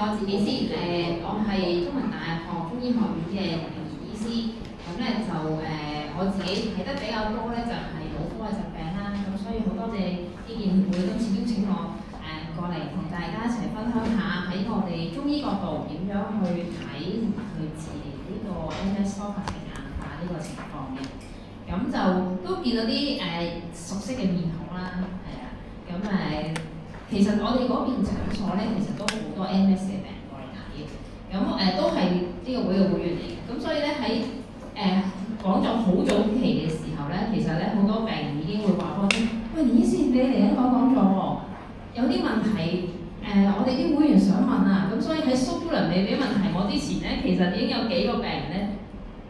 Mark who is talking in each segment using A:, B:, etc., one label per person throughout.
A: 我自己先，我係中文大學中醫學院嘅名譽醫師，咁咧就我自己睇得比較多咧，就係腦科嘅疾病啦，咁所以好多謝醫健協會今次邀請我過嚟同大家一齊分享下喺我哋中醫角度點樣去睇同埋去治療呢個 MS 多發性硬化呢個情況嘅，咁就都見到啲熟悉嘅面孔啦，係啊，咁其實我哋嗰邊診所咧，其實都好多 MS 嘅病人過嚟睇嘅，咁都係呢個會嘅會員嚟嘅，咁所以咧喺講咗好早期嘅時候咧，其實咧好多病人已經會話我聽，喂，連醫師你嚟香港講座喎，有啲問題我哋啲會員想問啊，咁所以喺蘇姑娘未俾問題我之前咧，其實已經有幾個病人咧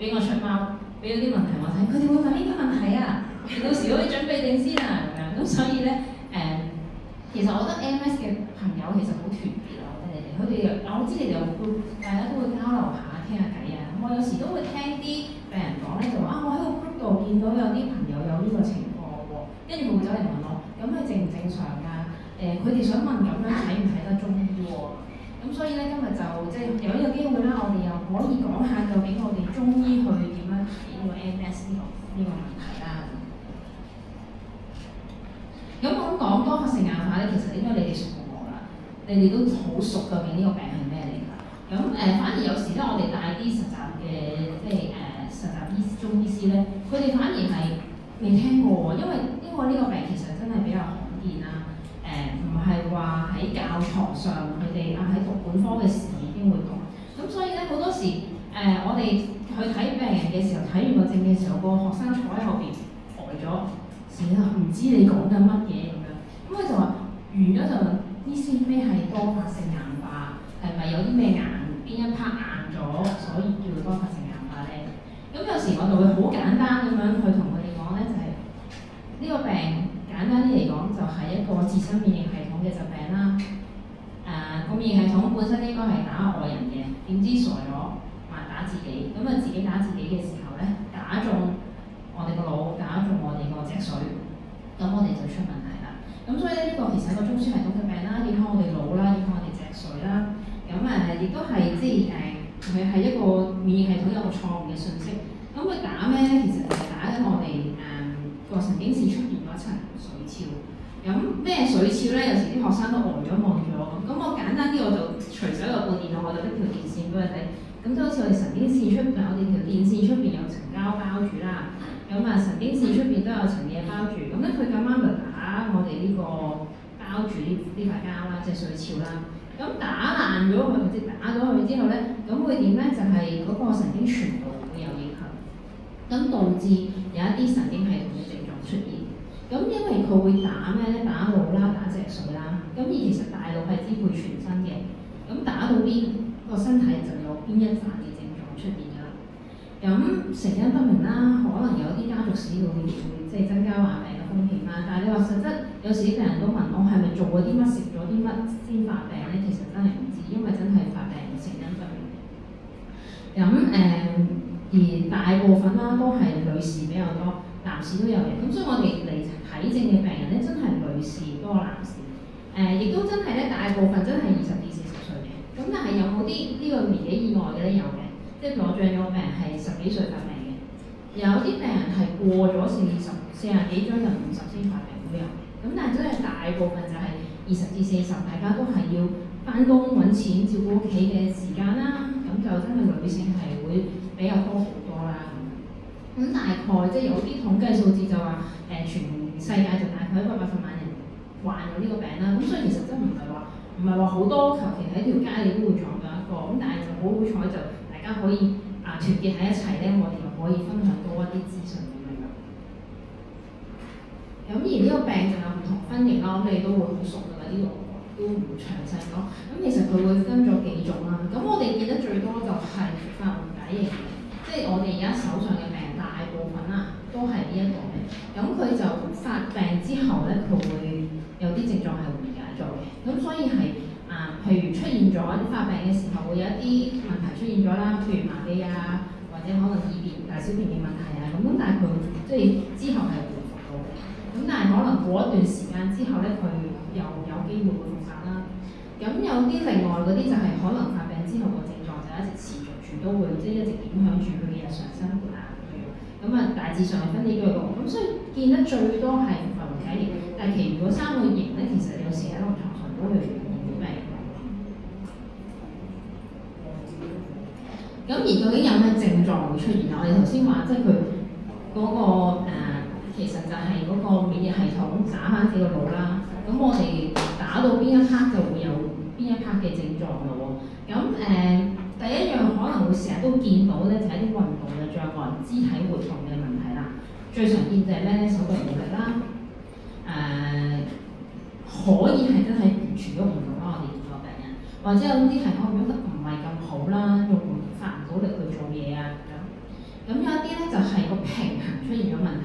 A: 俾我出貓，俾咗啲問題我睇，佢哋會問呢啲問題啊，到時可以準備定先啊咁樣，咁所以咧其實我覺得 MS 嘅朋友其實好團結啊，我覺得你哋，我知你哋會大家都會交流下、傾下偈啊。我有時都會聽啲病人講咧，就話我喺個 group 度見到有啲朋友有呢個情況喎，跟住佢會走嚟問我，咁係正唔正常㗎？佢哋想問咁樣睇唔睇得中醫喎？咁所以咧今日就即係有呢個機會啦，我哋又可以講下究竟我哋中醫去點樣睇呢個 MS 呢個問題啦。咁我講多發性硬化咧，其實應該你哋熟過我啦，你哋都好熟究竟呢個病係咩嚟㗎？咁反而有時咧，我哋帶啲實習嘅即係實習中醫師咧，佢哋反而係未聽過喎，因為呢個病其實真係比較罕見啦，唔係話喺教堂上佢哋喺讀本科嘅時候已經會講，咁所以咧好多時我哋去睇病人嘅時候，睇完個症嘅時候，個學生坐喺後邊呆咗。唔知你講緊乜嘢咁樣，咁佢就話完咗就問醫師咩係多發性硬化，係咪有啲咩硬邊一 part 硬咗，所以叫多發性硬化咧？咁有時我就會好簡單咁樣去同佢哋講咧，就係呢個病簡單啲嚟講就係一個自身免疫系統嘅疾病啦。個免疫系統本身應該係打外人嘅，點知傻咗話打自己，咁自己打自己嘅時候咧，打中我哋個腦，打中我哋個脊髓，咁我哋就出問題啦。咁所以咧，呢個其實係一個中樞系統嘅病啦，影響我哋腦啦，影響我哋脊髓啦。咁亦都係即係佢係一個免疫系統有個錯誤嘅訊息。咁佢打咩咧？其實就係打緊我哋個神經線出邊嗰層髓鞘。咁咩髓鞘咧？有時啲學生都呆咗望住我咁。咁我簡單啲，我就隨手有部電腦，我就拎條電線俾佢睇。咁就好似我哋神經線出邊，我哋條電線出邊有層膠包住啦。咁神經線出邊都有層嘢包住。咁咧佢咁啱就打我哋呢個包住呢塊膠啦，即係髓鞘啦。咁打爛咗佢，即係打咗佢之後咧，咁會點咧？就係嗰個神經傳導會有影響，咁導致有一啲神經系統嘅症狀出現。咁因為佢會打咩咧？打腦啦，打脊髓啦。咁而其實大腦係支配全身嘅。咁打到邊個身體就有邊一範嘅症狀出現㗎啦。咁成因不明啦，可能有啲家族史會即係增加患病嘅風險啦。但係你話實質有時啲病人都問我係咪做過啲乜、食咗啲乜先發病咧？其實真係唔知，因為真係發病成因不明。而大部分啦都係女士比較多，男士都有嘅。咁所以我哋嚟睇症嘅病人咧，真係女士多過男士。亦都真係咧，大部分真係20至40歲嘅。咁但係有冇啲呢個年紀以外嘅咧？有嘅，即係我仲有個病人係10幾歲發病嘅，有啲病人係過咗40幾將近50先發病都有。咁但係真係大部分就係20至40，大家都係要返工揾錢照顧屋企嘅時間啦。咁就真係女性係會比較多好多啦。咁大概即係有啲統計數字就話全世界就大概180萬人患咗呢個病啦。咁所以其實真唔係話好多，求其喺條街你都會撞到一個。咁但係就好彩就大家可以團結喺一齊咧，我哋又可以分享多一啲資訊咁樣。咁而呢個病就有唔同分型啦，咁你都會好熟㗎啦，呢個都唔詳細講。咁其實佢會分咗幾種啦。咁我哋見得最多就係發緩解型嘅，即係我哋而家手上嘅病大部分啦都係呢一個嘅。咁佢就發病之後咧，佢會有啲症狀係緩解咗嘅。咁所以係譬如出現咗發病嘅時候，會有一啲問題出現咗啦，譬如麻痹啊，或者可能大小便嘅問題啊。咁但係佢即係之後係恢復到嘅。咁但係可能過一段時間之後咧，佢又有機會會復發啦。咁有啲另外嗰啲就係可能發病之後個症狀就一直持續住，都會即係一直影響住佢嘅日常生活啊咁樣。咁啊大致上係分呢幾個，咁所以見得最多係復發緩解型，但係其餘嗰3個型咧，其實有時喺臨床上都會遇到病。咁而究竟有咩症狀會出現啊？我哋頭先話即係佢嗰個其實就係嗰個免疫系統打翻自己個腦啦。咁我哋打到邊一 part 就會有邊一 part 嘅症狀咯喎。咁第一樣可能會成日都見到咧，就係啲運動嘅障礙、肢體活動嘅問題啦。最常見就係咩咧？手腳無力啦。可以係真係完全喐唔到啦，我哋見過病人，或者有啲係可能喐得唔係咁好啦，發唔到力去做嘢啊咁樣。咁有一啲咧就係個平衡出現咗問題。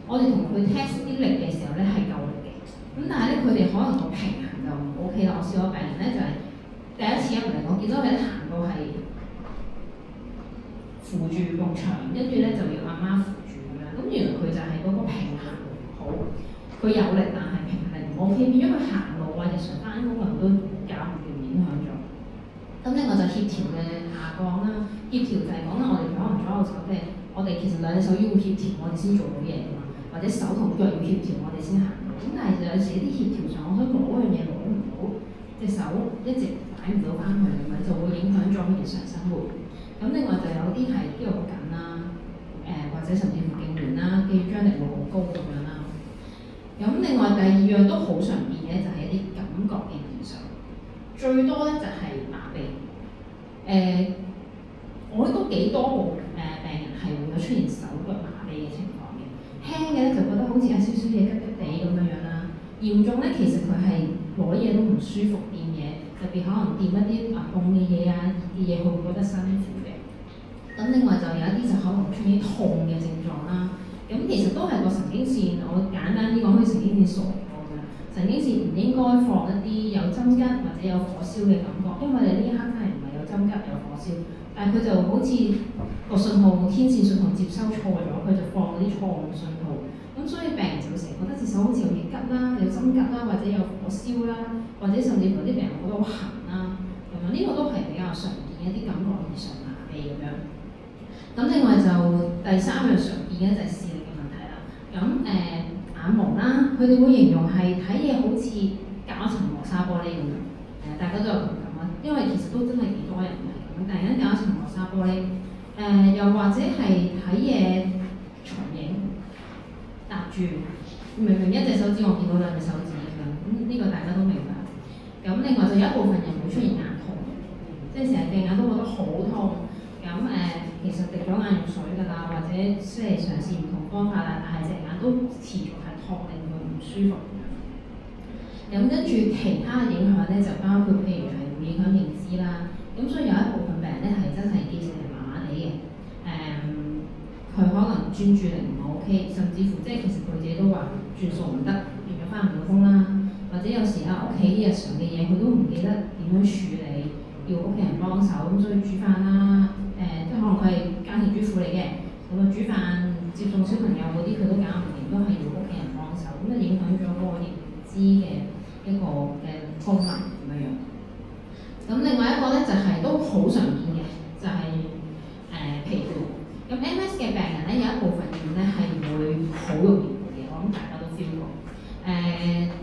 A: 我哋同佢 test 啲力嘅時候咧係夠力嘅，咁但係咧佢哋可能個平衡就唔 OK 啦。我試過病人咧就係第一次入嚟，我見到佢行到係扶住埲牆，跟住咧就要阿媽扶住咁樣。咁原來佢就係嗰個平衡唔好，佢有力但係平衡力唔 OK，變咗佢行路啊、日常翻工啊都搞唔掂，影響咗。咁另外就協調嘅下降啦，協調就係講啦，我哋可能左右手嘅，我哋其實兩隻手要協調，我哋先做到嘢㗎嘛，或者手同腳要協調，我哋先行到。咁但係有時啲協調上，我想攞樣嘢攞唔到，隻手一直擺唔到翻去咁樣，就會影響咗佢日常生活。咁另外就有啲係肌肉緊啦，或者甚至乎痙攣啦，肌肉張力會好高咁樣啦。咁另外第二樣都好常見嘅就係一啲感覺嘅異常，最多咧就係麻痹。我都幾多個病人係會有出現手腳麻痹嘅情況嘅，輕嘅咧就覺得好似有少少嘢吉吉地咁樣樣啦，嚴重咧其實佢係攞嘢都唔舒服，掂嘢特別可能掂一啲凍嘅嘢啊、熱嘅嘢，佢會覺得辛苦嘅。咁另外就有一啲就可能出現痛嘅症狀啦。咁其實都係個神經線，我簡單啲講，佢神經線傻咗㗎。神經線唔應該放一啲有針吉或者有火燒嘅感覺，因為你呢一刻真係唔係有針吉有火燒，但係佢就好似個信號天線信號接收錯咗，佢就放嗰啲錯誤信號。咁所以病人就會成日覺得隻手好似有嘢吉啦，有針吉啦，或者有火燒啦，或者甚至乎啲病人覺得好痕啦，咁樣呢個都係比較常見嘅一啲感覺異常麻痹咁樣。咁另外就第三樣常見嘅就係視力嘅問題啦。咁眼朦啦，佢哋會形容係睇嘢好似隔一層磨砂玻璃咁樣。大家都有同感啦，因為其實都真係幾多人係咁，突然間隔一層磨砂玻璃。又或者係睇嘢重影搭住，明明一隻手指我見到兩隻手指咁樣，咁呢個大家都明白。咁另外就有一部分人會出現眼痛，即係成日隻眼都覺得好痛。咁其實滴咗眼藥水㗎啦，或者即係嘗試唔同方法啦，但係隻眼都持續係痛，令佢唔舒服。咁跟住其他嘅影響咧，就包括譬如係會影響認知啦。咁所以有一部分病人咧係真係記性係麻麻地嘅。佢可能專注力唔係 OK，甚至乎即係其實佢自己都話轉數唔得，變咗翻唔到工啦。或者有時屋企日常嘅嘢佢都唔記得點樣處理，要屋企人幫手，咁所以煮飯啦。即係可能佢係家庭主婦嚟嘅，咁啊煮飯、接送小朋友嗰啲佢都搞唔掂，都係要屋企人幫手，咁啊影響咗嗰個認知嘅一個嘅功能咁樣樣。咁另外一個咧就係、都好常見嘅，就係、疲倦。咁 MS 嘅病人咧有一部分人咧係會好容易攰嘅，我諗大家都 feel 過。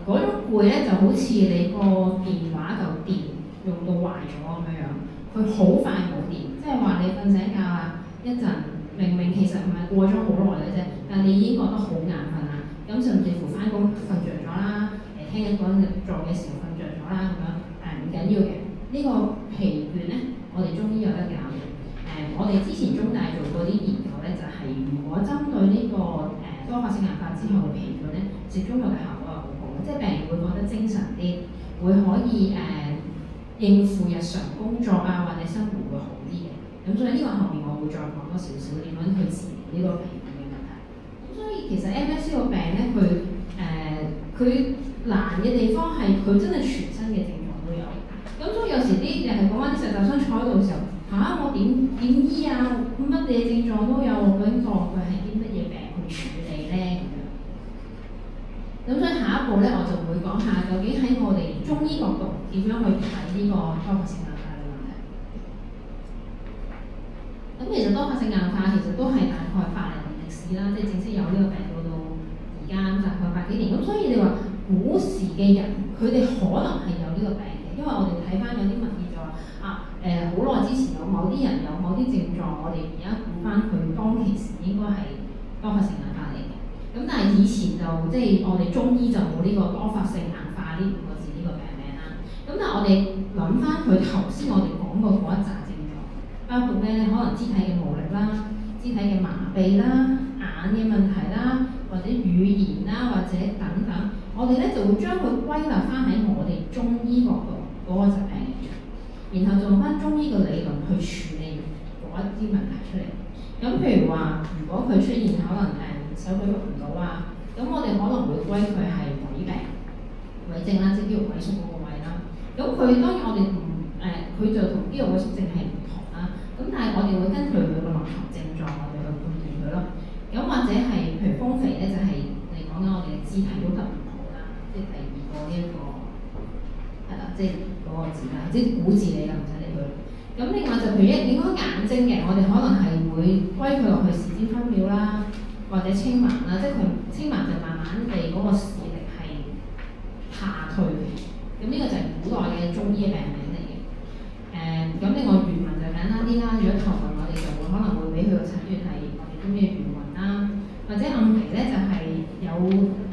A: 嗰種攰咧就好似你個電話嚿電用到壞咗咁樣樣，佢好快冇電。即係話你瞓醒覺啊一陣，明明其實唔係過咗好耐嘅啫，但係你已經覺得好眼瞓啦。咁甚至乎翻工瞓着咗啦，聽緊講做嘅時候瞓着咗啦咁樣，唔緊要嘅。呢個疲倦咧，我哋中醫有得搞嘅。我哋之前中大做過啲研究咧，就係、如果針對呢、個多發性硬化之後嘅疲倦咧，食中藥嘅效果係好好，即係病人會覺得精神啲，會可以應付日常工作啊或者生活會好啲嘅。咁所以呢個後面我會再講多少少點樣去治療呢個疲倦嘅問題。咁所以其實 MS 呢個病咧，佢難嘅地方係佢真係全身嘅症狀都有。咁所以有時啲人係講緊啲實習生坐喺度嘅時候，我點醫啊？乜嘢症狀都有，究竟當佢係啲乜嘢病去處理咧？咁樣。咁所以下一步咧，我就會講下究竟喺我哋中醫角度點樣去睇呢個多發性硬化嘅問題。咁其實多發性硬化其實都係大概800年歷史啦，即係正式有呢個病到而家大概百幾年。咁所以你話古時嘅人，佢哋可能係有呢個病嘅，因為我哋睇翻有啲文獻就話好耐之前有某啲人有某啲症狀，我哋而家估翻佢當其時應該係多發性硬化嚟嘅。咁但係以前就即係我哋中醫就冇呢個多發性硬化呢5個字呢個病名啦。咁但係我哋諗翻佢頭先我哋講過嗰一紮症狀，包括咩咧？可能肢體嘅無力啦、肢體嘅麻痹啦、眼嘅問題啦，或者語言啦，或者等等，我哋咧就會將佢歸納翻喺我哋中醫角度嗰個疾病嚟嘅，然後就用翻中醫嘅理論去處理嗰一啲問題出嚟。咁譬如話，如果佢出現可能手舉喐唔到啊，咁我哋可能會歸佢係痿病、痿症啦，即係肌肉萎縮嗰個位啦。咁佢當然我哋佢就同肌肉萎縮症係唔同啦。咁但係我哋會根據佢個臨床症狀，我哋去判斷佢咯。咁或者係譬如豐肥咧，就係你講緊我哋嘅肢體喐得唔好啦，即係第二個呢一個係啦，即係嗰個字啦，即係古字嚟㗎，唔使理佢。咁另外就譬如影響眼睛嘅，我哋可能係會歸佢落去視睛分秒啦。或者青盲啦，即係佢青盲就慢慢地嗰個視力係下退嘅。咁呢個就係古代嘅中醫嘅病名嚟嘅。咁另外眩暈就簡單啲啦。如果頭暈我哋就會可能會俾佢個診斷係我哋中醫嘅眩暈啦，或者暗肥咧就係有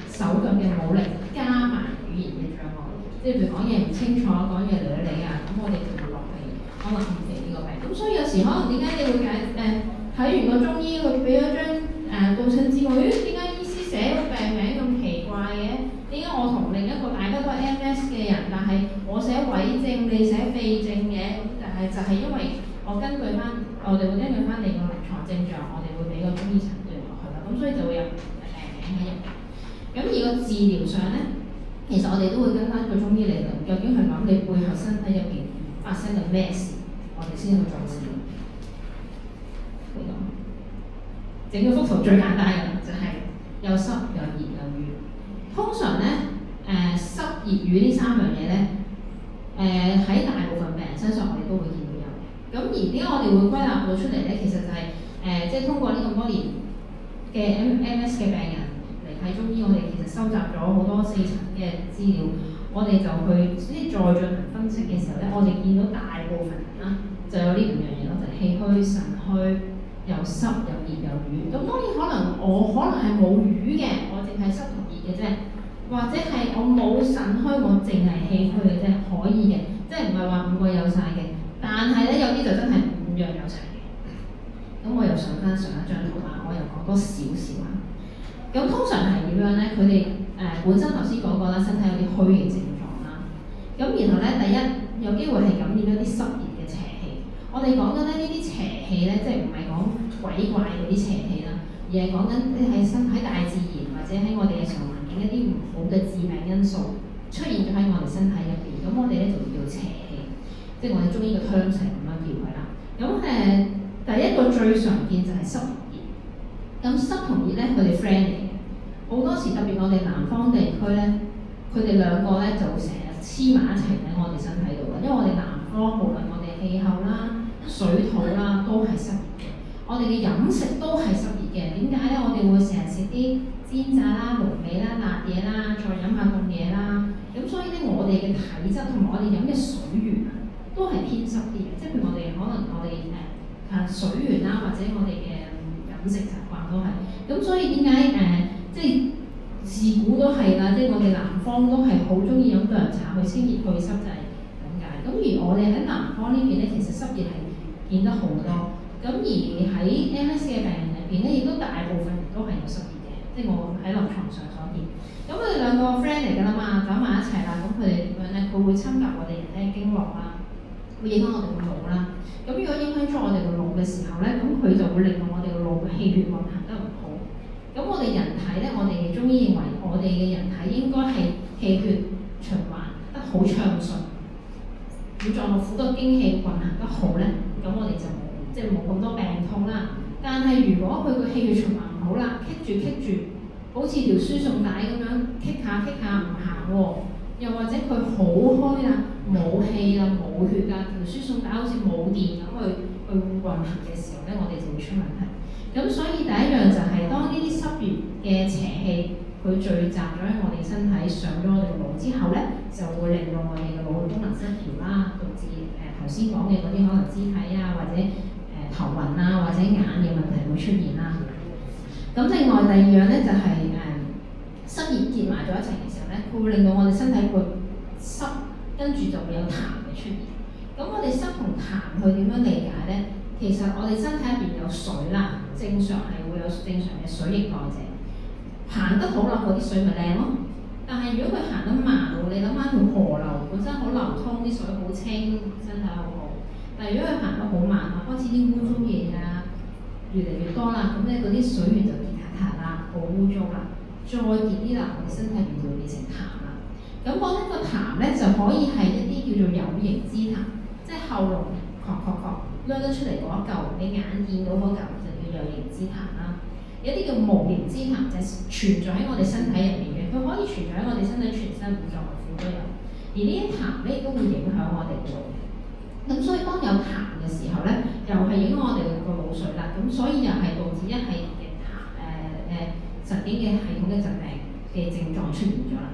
A: 手腳嘅冇力加埋語言嘅障礙，即係譬如講嘢唔清楚、講嘢攣攣啊，咁我哋就會落嚟可能暗肥呢個病。咁所以有時可能點解你會睇完個中醫佢俾咗張到診紙我，點解醫師寫個病名咁奇怪嘅？點解我同另一個大家都係 MS 嘅人，但係我寫痿症，你寫肺症嘅？咁就係因為我哋會根據翻你個臨床症狀，我哋會俾個中醫診斷落去啦。咁所以就會有病名喺入邊。咁而個治療上咧，其實我哋都會跟翻個中醫理論，究竟係諗你背後身體入邊發生緊咩事，我哋先去做治療。整個幅圖最簡單嘅就係又濕又熱又瘀。通常咧濕熱瘀呢3樣嘢咧喺大部分病人身上我哋都會見到有嘅。咁而點解我哋會歸納到出嚟咧？其實就係即係通過呢咁多年嘅 MS 嘅病人嚟睇中醫，我哋其實收集咗好多4層嘅資料，我哋就去再進行分析嘅時候咧，我哋見到大部分人啦就有呢5樣嘢咯，就係氣虛、腎虛。又濕又熱又瘀，咁當然我可能係冇瘀嘅，我淨係濕同熱嘅啫，或者係我冇腎虛，我淨係氣虛嘅啫，可以嘅，即係唔係話5個有晒嘅，但係咧有啲就真係5樣有齊嘅。咁我又上翻上一張圖啦，我又講多少少啊。咁通常係點樣咧？佢哋本身頭先講過啦，身體有啲虛嘅症狀啦，咁然後咧第一有機會係感染咗啲濕熱嘅邪氣。我哋講緊咧呢啲邪氣咧，即係唔係講鬼怪嗰啲邪氣啦，而係講緊喺大自然或者喺我哋日常環境一啲唔好嘅致病因素出現咗喺我哋身體入邊，咁我哋咧就會叫邪氣，即係我哋中醫嘅湯邪咁樣叫佢啦。咁第一個最常見就係濕同熱。咁濕同熱咧，佢哋 friend 嚟嘅，好多時特別我哋南方地區咧，佢哋兩個咧就成日黐埋一齊喺我哋身體度嘅，因為我哋南方無論我哋氣候啦、水土啦都係濕熱嘅，我哋嘅飲食都係濕熱嘅。點解咧？我哋會成日食啲煎炸啦、濃味啦、辣嘢啦，再飲下凍嘢啦。咁所以咧，我哋嘅體質同埋我哋飲嘅水源啊，都係偏濕啲嘅。即係譬如我哋可能我哋水源啦，或者我哋嘅飲食習慣都係。咁所以點解即係自古都係啦，即係我哋南方都係好中意飲涼茶去清熱去濕就係咁解。咁而我哋喺南方呢邊咧，其實濕熱係見得好多。咁而喺 MS 嘅病人入邊咧，亦都大部分人都係有濕熱嘅，即係我喺臨床上所見。咁佢哋兩個 friend 嚟㗎啦嘛，走埋一齊啦。咁佢哋點樣咧？佢會侵襲我哋人咧經絡啦，會影響我哋個腦啦。咁如果影響咗我哋個腦嘅時候咧，咁佢就會令到我哋個腦嘅氣血運行得唔好。咁我哋人體咧，我哋嘅中醫認為，我哋嘅人體應該係氣血循環得好暢順，五臟六腑個經氣運行得好咧，咁我哋就冇咁多病痛啦。但係如果佢個氣血循環唔好啦，棘住，好似條輸送帶咁樣棘下唔行喎，又或者佢好虛啦，冇氣啦，冇血啦，條輸送帶好似冇電咁去運行嘅時候咧，我哋就會出問題。咁所以第一樣就係當呢啲濕熱嘅邪氣佢聚集咗喺我哋身體上咗我哋腦之後咧，就會令到我哋嘅腦功能失調啦，導致頭先講嘅嗰啲可能肢體啊或者頭暈啊或者眼嘅問題會出現啦。咁另外第二樣咧就係濕熱結埋咗一齊嘅時候咧，佢會令到我哋身體會濕，跟住就會有痰嘅出現。咁我哋濕同痰去點樣理解咧？其實我哋身體入邊有水啦，正常係會有正常嘅水液代謝，行得好啦，嗰啲水咪靚咯。但係如果佢行得慢喎，你諗下條河流本身好流通，啲水好清，身體好好。但係如果佢行得好慢啊，開始啲污糟嘢啊越嚟越多啦，咁咧嗰啲水源就結塌塌啦，好污糟啦，再結啲啦，我哋身體入邊就會變成痰啦。咁講呢個痰咧就可以係一啲叫做有形之痰，即係後嚨啜得出嚟嗰一嚿，你眼見到嗰嚿就叫有形之痰啦。有啲叫無形之痰，就係存在喺我哋身體入邊嘅，佢可以存在喺我哋身體全身五臟六腑都有。而呢啲痰咧亦都會影響我哋嘅腦。咁所以當有痰嘅時候咧，又係影響我哋個腦髓啦。咁所以又係導致一系列嘅神經嘅系統嘅疾病嘅症狀出現咗啦。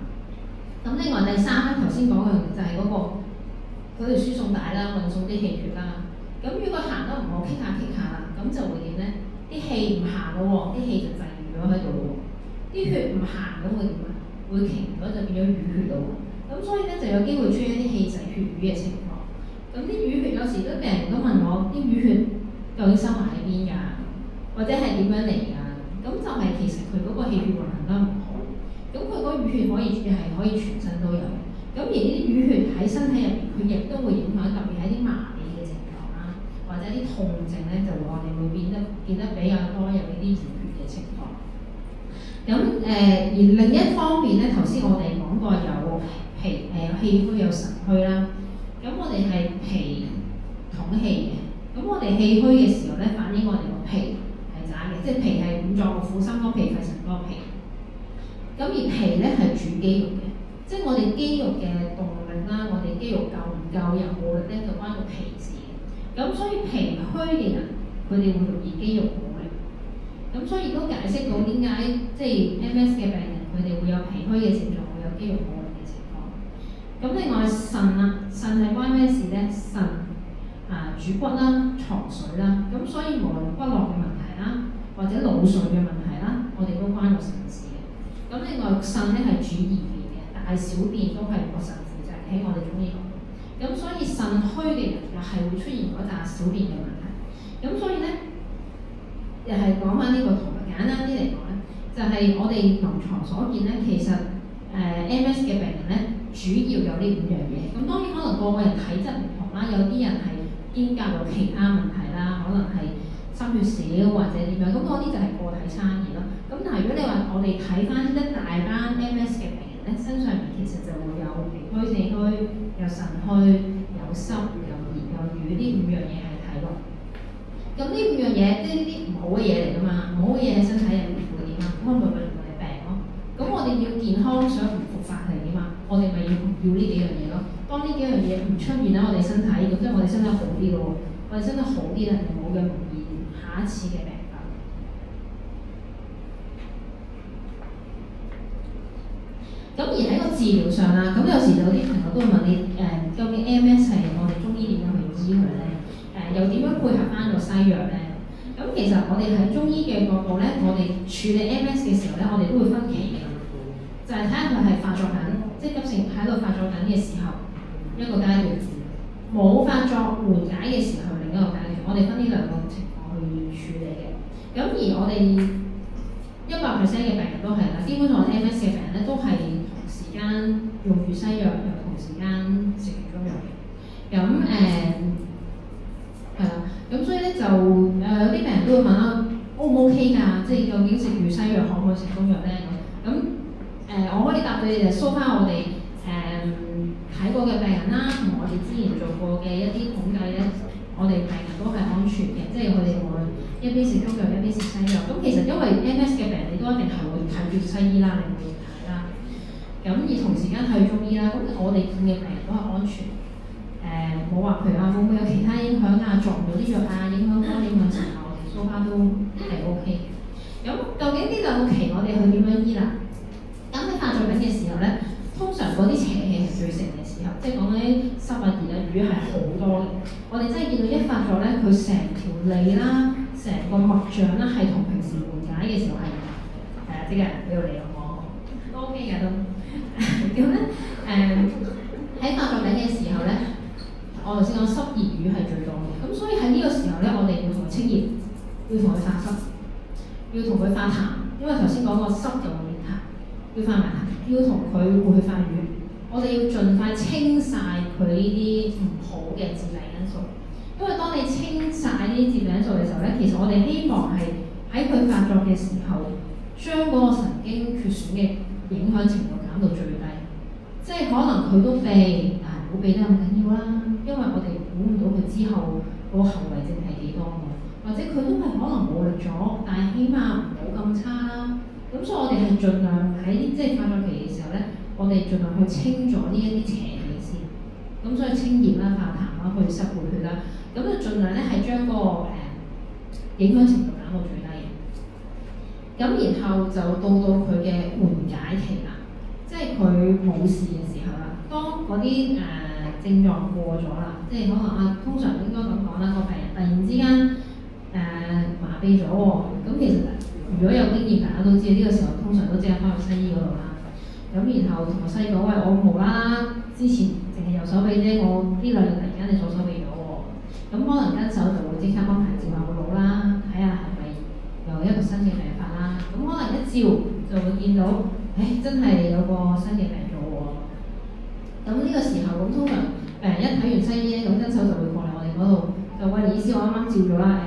A: 咁另外第三咧，頭先講嘅就係嗰條輸送帶啦，運送啲氣血啦。咁如果行得唔好，棘下啦，咁就會點咧？啲氣唔行咯喎，啲氣就滯咗喺度咯喎。啲血唔行咁會點啊？會停咗就變咗淤血咯喎。咁所以咧就有機會出現一啲氣滯血瘀嘅情況。咁啲淤血有時都病人都問我，啲淤血究竟收埋喺邊㗎？或者係點樣嚟㗎？咁就係其實佢嗰個氣血運行得唔好。咁佢嗰淤血可以全身都有。咁而呢啲淤血喺身體入邊，佢亦都會影響，特別係啲麻痹嘅情況啦，或者啲痛症咧，就我哋會變得比較多有呢啲淤血嘅情況。咁而另一方面咧，頭先我哋講過有氣虛有腎虛啦。咁我哋係脾統氣嘅。咁我哋氣虛嘅時候咧，反映我哋個脾係渣嘅，即係脾係五臟六腑、心肝脾肺腎嗰個脾。咁而脾咧係主肌肉嘅。即係我哋肌肉嘅動力啦，我哋肌肉夠唔夠有冇力咧，就關個脾事嘅。咁所以脾虛嘅人，佢哋會容易肌肉冇力。咁所以都解釋到點解即係 MS 嘅病人，佢哋會有脾虛嘅症狀，會有肌肉冇力嘅情況。咁另外腎啦，腎係關咩事咧？腎主骨啦、藏水啦。咁所以無論骨骼嘅問題啦，或者腦髓嘅問題啦，我哋都關個腎事嘅。咁另外腎咧係主二便嘅，大小便都係個腎負責喺我哋中醫角度。咁所以腎虛嘅人又係會出現嗰大小便嘅問題。咁所以咧，又係講翻呢個圖，簡單啲嚟講咧，就係我哋臨床所見咧，其實MS 嘅病人咧，主要有呢五樣嘢。咁當然可能個個人體質唔同啦，有啲人係兼夾有其他問題啦，可能係心血少或者點樣，咁嗰啲就係個體差異咯。咁但係如果你話我哋睇翻一大班 MS 嘅病人咧，身上面其實就會有脾虛、氣虛、有腎虛、有濕、有熱、有瘀呢五樣嘢係睇落。咁呢五樣嘢，即係呢啲唔好嘅嘢嚟㗎嘛，唔好嘅嘢喺身體入面會點啊？咁咪令我哋病咯。咁我哋要健康想唔復發係點啊？我哋咪要呢幾樣嘢咯。當呢幾樣嘢唔出現喺我哋身體，咁即係我哋身體好啲咯。我哋身體好啲咧，就冇咁容易下一次嘅病發。咁而喺個治療上啦，咁有時有啲朋友都會問你究竟 MS 係我哋中醫點樣去醫佢咧？又點樣配合翻個西藥咧？咁其實我哋喺中醫嘅角度咧，我哋處理 MS 嘅時候咧，我哋都會分期嘅，就係睇下佢係發作緊，即係急性喺度發作緊嘅時候一個階段，冇發作緩解嘅時候另一個階段，我哋分呢兩個情況去處理嘅。咁而我哋100% 嘅病人都係啦，基本上 MS 嘅病人咧都係同時間用住西藥，又同時間食住中藥嘅。咁係啦，咁所以咧就有啲病人都會問啦 ，O 唔 OK 㗎？即係究竟食住西藥可唔可以食中藥咧？咁我可以答你就搜翻我哋睇過嘅病人啦，同我哋之前做過嘅一啲統計咧，我哋病人都係安全嘅，即係佢哋會一邊食中藥一邊食西藥。咁其實因為 MS 嘅病人，你都一定係會睇住西醫啦，你會睇啦。咁而同時間睇中醫啦，咁我哋見嘅病人都係安全。冇話譬如會唔會有其他影響啊，作唔到啲藥啊，影響肝影響腎啊，我哋蘇花都係 OK 嘅。咁究竟呢兩個期我哋去點樣醫啦？咁喺發作緊嘅時候咧，通常嗰啲邪氣係最盛嘅時候，即係講緊濕啊熱啊瘀係好多嘅。我哋真係見到一發作咧，佢成條脷啦，成個脈象啦，係同平時緩解嘅時候係唔同嘅。係啊，即係俾到你我都 OK 嘅都。咁咧喺發作緊嘅時候咧。我頭先講濕熱瘀係最多嘅，咁所以喺呢個時候咧，我哋要同佢清熱，要同佢化濕，要同佢化痰，因為頭先講過濕就會痰，要化埋痰，要同佢會去化瘀。我哋要盡快清晒佢呢啲唔好嘅致病因素，因為當你清晒呢啲致病因素嘅時候咧，其實我哋希望係喺佢發作嘅時候，將嗰個神經缺損嘅影響程度減到最低，即係可能佢都避。唔好避得咁緊要啦，因為我哋估唔到佢之後個後遺症係幾多喎，或者佢都係可能冇力咗，但係起碼唔好咁差啦。咁所以我哋係盡量喺即係發作期嘅時候咧，我哋盡量去清咗呢一啲邪氣先。咁所以清熱啦、化痰啦、去濕活血啦，咁就盡量咧係將嗰個影響程度減到最低嘅。咁然後就到佢嘅緩解期啦，即係佢冇事嘅時候啦。當嗰啲症狀過咗啦，即係可能通常應該咁講啦，個病人突然之間麻痹咗喎，咁其實如果有經驗，大家都知呢個時候通常都即刻翻去西醫嗰度啦。咁然後同個西醫講：喂，我無啦啦之前淨係右手臂啫，我呢兩日突然間你左手臂咗喎，咁可能跟手就會即刻安排照下個腦啦，睇下係咪有一個新嘅病發啦。咁可能一照就會見到，真係有個新嘅病咗喎。咁呢個時候，咁通常一睇完西醫咧，咁跟手就會過嚟我哋嗰度，就喂，醫師，我啱啱照咗啦，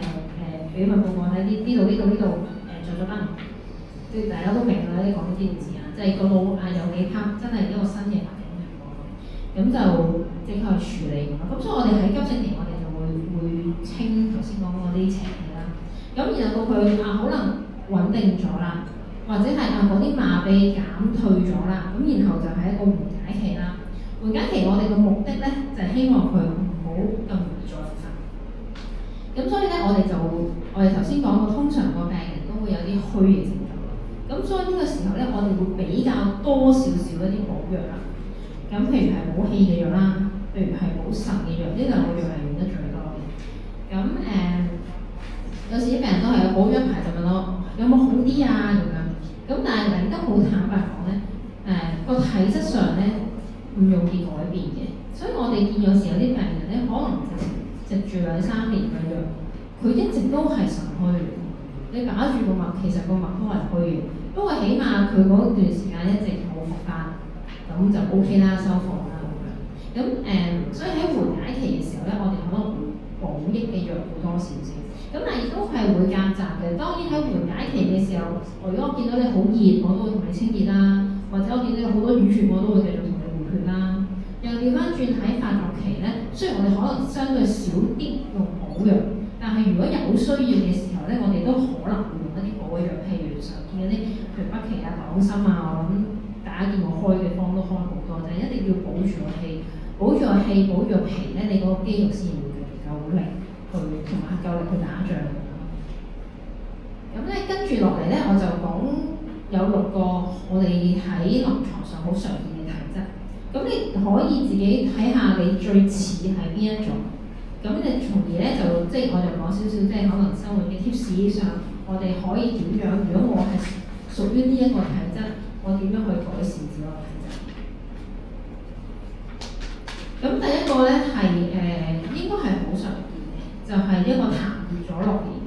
A: 俾份報告睇呢度着咗燈，即係大家都明啦，啲講啲字啊，即係個腦有幾拍，真係一個新嘅環境嚟講，咁就即刻去處理咁。咁所以我哋喺急症期，我哋就會清頭先講嗰啲邪氣啦。咁然後到佢可能穩定咗啦，或者係嗰啲麻痹減退咗啦，咁然後就係一個緩解期啦。緩解期我哋嘅目的咧，就係希望佢唔好咁容易再發。咁所以咧，我哋頭先講過，通常個病人都會有啲虛嘅症狀。咁所以呢個時候咧，我哋會比較多少少一啲補藥啦。咁譬如係補氣嘅藥啦，譬如係補腎嘅藥，呢兩個藥係用得最多嘅。咁有時啲病人都係補咗一排就問我有冇好啲啊咁樣。咁但係亦都好坦白講咧，個體質上咧，唔容易改變嘅，所以我哋見有時有啲病人咧，可能食住2-3年嘅藥，佢一直都係腎虛。你把住個脈，其實個脈都係虛嘅，不過起碼佢嗰段時間一直冇復發，咁就 OK 啦，收貨啦咁樣。咁所以喺緩解期嘅時候咧，我哋可能會補益嘅藥會多少少。咁但係亦都係會夾雜嘅。當然喺緩解期嘅時候，如果我見到你好熱，我都會同你清熱啦；或者我見到你好多淤血，我都會繼續同你護血啦。又調翻轉喺發作期咧，雖然我哋可能相對少啲用補藥，但係如果有需要嘅時候咧，我哋都可能會用一啲補嘅藥，譬如常見嗰啲，譬如北芪啊、黨參啊，我諗大家見我開嘅方都開好多，就係一定要保住個氣，保住個氣，保住個脾咧，你嗰個肌肉先會夠力去同埋夠力去打仗。咁咧跟住落嚟咧，我就講有6個我哋喺臨床上好常見嘅體質。咁你可以自己睇下你最似係邊一種，咁你從而咧就即係我就講少少，即係可能生活嘅 tips 上，我哋可以點樣？如果我係屬於呢一個體質，我點樣去改善自己個體質？咁第一個咧係應該係好常見嘅，就係一個痰熱咗落嚟嘅。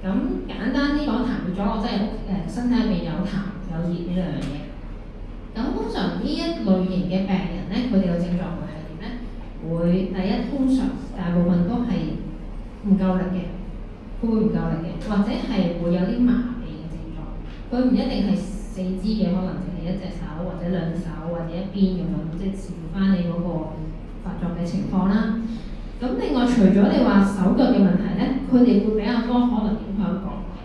A: 咁簡單啲講，痰熱咗落即係身體入面有痰有熱呢兩樣嘢。咁通常呢一類型嘅病人咧，佢哋嘅症狀會係點咧？會第一，通常大部分都係唔夠力嘅，佢會唔夠力嘅，或者係會有啲麻痹嘅症狀。佢唔一定係四肢嘅，可能淨係一隻手或者兩手或者一邊咁樣，即係視乎翻你嗰個發作嘅情況啦。咁另外除咗你話手腳嘅問題咧，佢哋會比較多可能影響講嘅，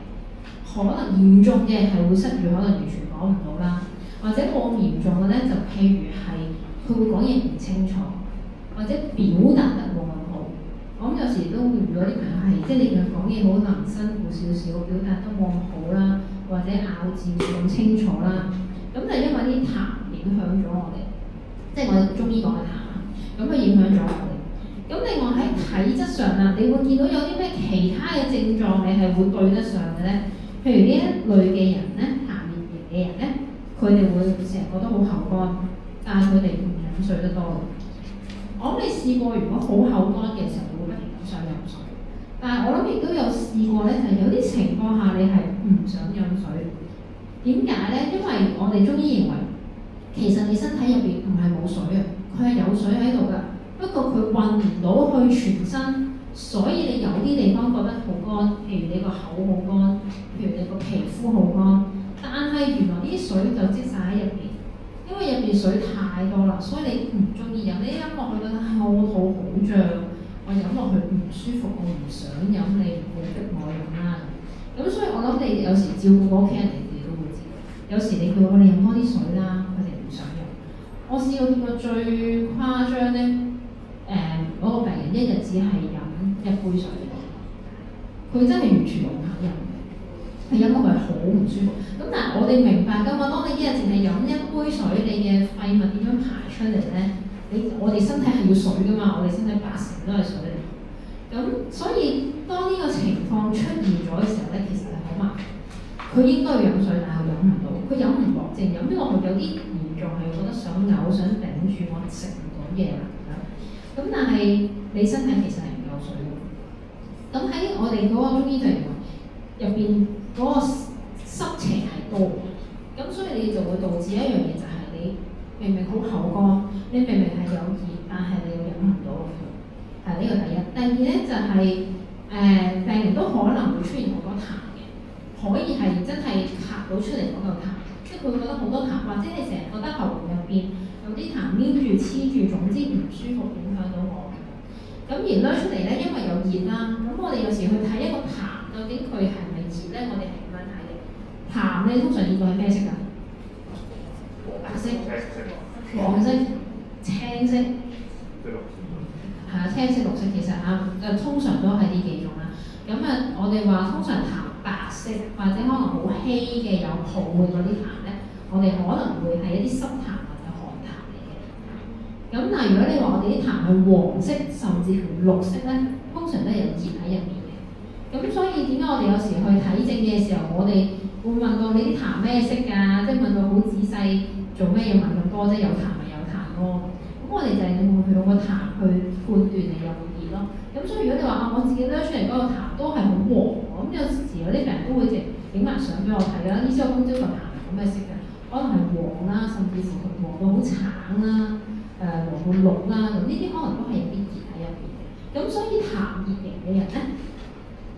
A: 可能嚴重嘅係會失語，可能完全講唔到啦，或者冇咁嚴重嘅咧，就譬如係佢會講嘢唔清楚，或者表達得冇咁好。我諗有時都會遇到啲朋友係，即係你佢講嘢可能辛苦少少，表達得冇咁好啦，或者咬字冇咁清楚啦，咁就因為啲痰影響咗我哋，即係我哋中醫講嘅痰啊，咁佢影響咗我哋。咁另外喺體質上啦，你會見到有啲咩其他嘅症狀，你係會對得上嘅咧？譬如呢一類嘅人咧，痰熱型嘅人咧，佢哋會成日覺得好口乾，但係佢哋唔飲水得多。我諗你試過，如果好口乾嘅時候，你會不停咁想飲水。但係我諗亦都有試過咧，就係有啲情況下你係唔想飲水。點解咧？因為我哋中醫認為，其實你身體入邊唔係冇水啊，佢係有水喺度㗎。不過佢運唔到去全身，所以你有啲地方覺得好乾，譬如你個口好乾，譬如你個皮膚好乾。但係原來啲水就積晒喺入邊，因為入邊水太多啦，所以你唔中意飲。你飲落去覺得我肚好脹，我飲落去唔舒服，我唔想飲，你唔好逼我飲啦。咁所以我諗你有時照顧個屋企人，你都會知道。有時你叫我哋飲多啲水啦，佢哋唔想飲。我試過見過最誇張咧。嗰個病人一日只係飲一杯水，佢真係完全唔肯飲嘅，佢飲落去好唔舒服。咁但係我哋明白㗎嘛，當你一日淨係飲一杯水，你嘅廢物點樣排出嚟咧？我哋身體係要水㗎嘛，我哋身體80%都係水嚟。咁所以當呢個情況出現咗嘅時候咧，其實係好麻煩。佢應該要飲水，但係佢飲唔到，佢飲唔落，淨飲落去有啲嚴重係覺得想嘔，想頂住，我食唔到嘢啦。咁但係你身體其實係唔夠水喎。咁喺我哋嗰個中醫就認為入邊嗰個濕邪係多，咁所以你就會導致一樣嘢，就係你明明好口乾，你明明係有熱，但係你又飲唔到落去。係呢個第一。第二咧就係、病人都可能會出現好多痰嘅，可以係真係咳到出嚟嗰嚿痰，即係佢覺得好多痰，或者你成日覺得喉嚨入邊有啲痰黏住黐住，總之唔舒服，影響到我。咁而攞出嚟咧，因為有熱啦，咁我哋有時去睇一個痰，究竟佢係咪熱咧？我哋係咁樣睇嘅。痰咧通常見到係咩色㗎？白色、黃色、青色，係啊，青色、綠色其實通常都係呢幾種啦。咁我哋話通常痰白色或者可能好稀嘅有泡沫嗰啲痰咧，我哋可能會係一啲濕痰。咁但係如果你話我哋啲痰係黃色甚至乎綠色咧，通常都係有熱喺入面嘅。咁所以點解我哋有時去睇症嘅時候，我哋會問到你啲痰咩色㗎？即係問到好仔細，做咩要問咁多啫？有痰咪有痰咯。咁我哋就係會去到個痰去判斷你有冇熱咯。咁所以如果你話我自己攞出嚟嗰個痰都係好黃，咁有時有啲病人都會直影埋相俾我睇啦。醫生我今朝個痰係咁嘅色嘅，可能係黃啦，甚至乎黃到好橙啦。黃到綠啦，咁呢啲可能都係有啲熱喺入邊嘅。咁所以痰熱型嘅人咧，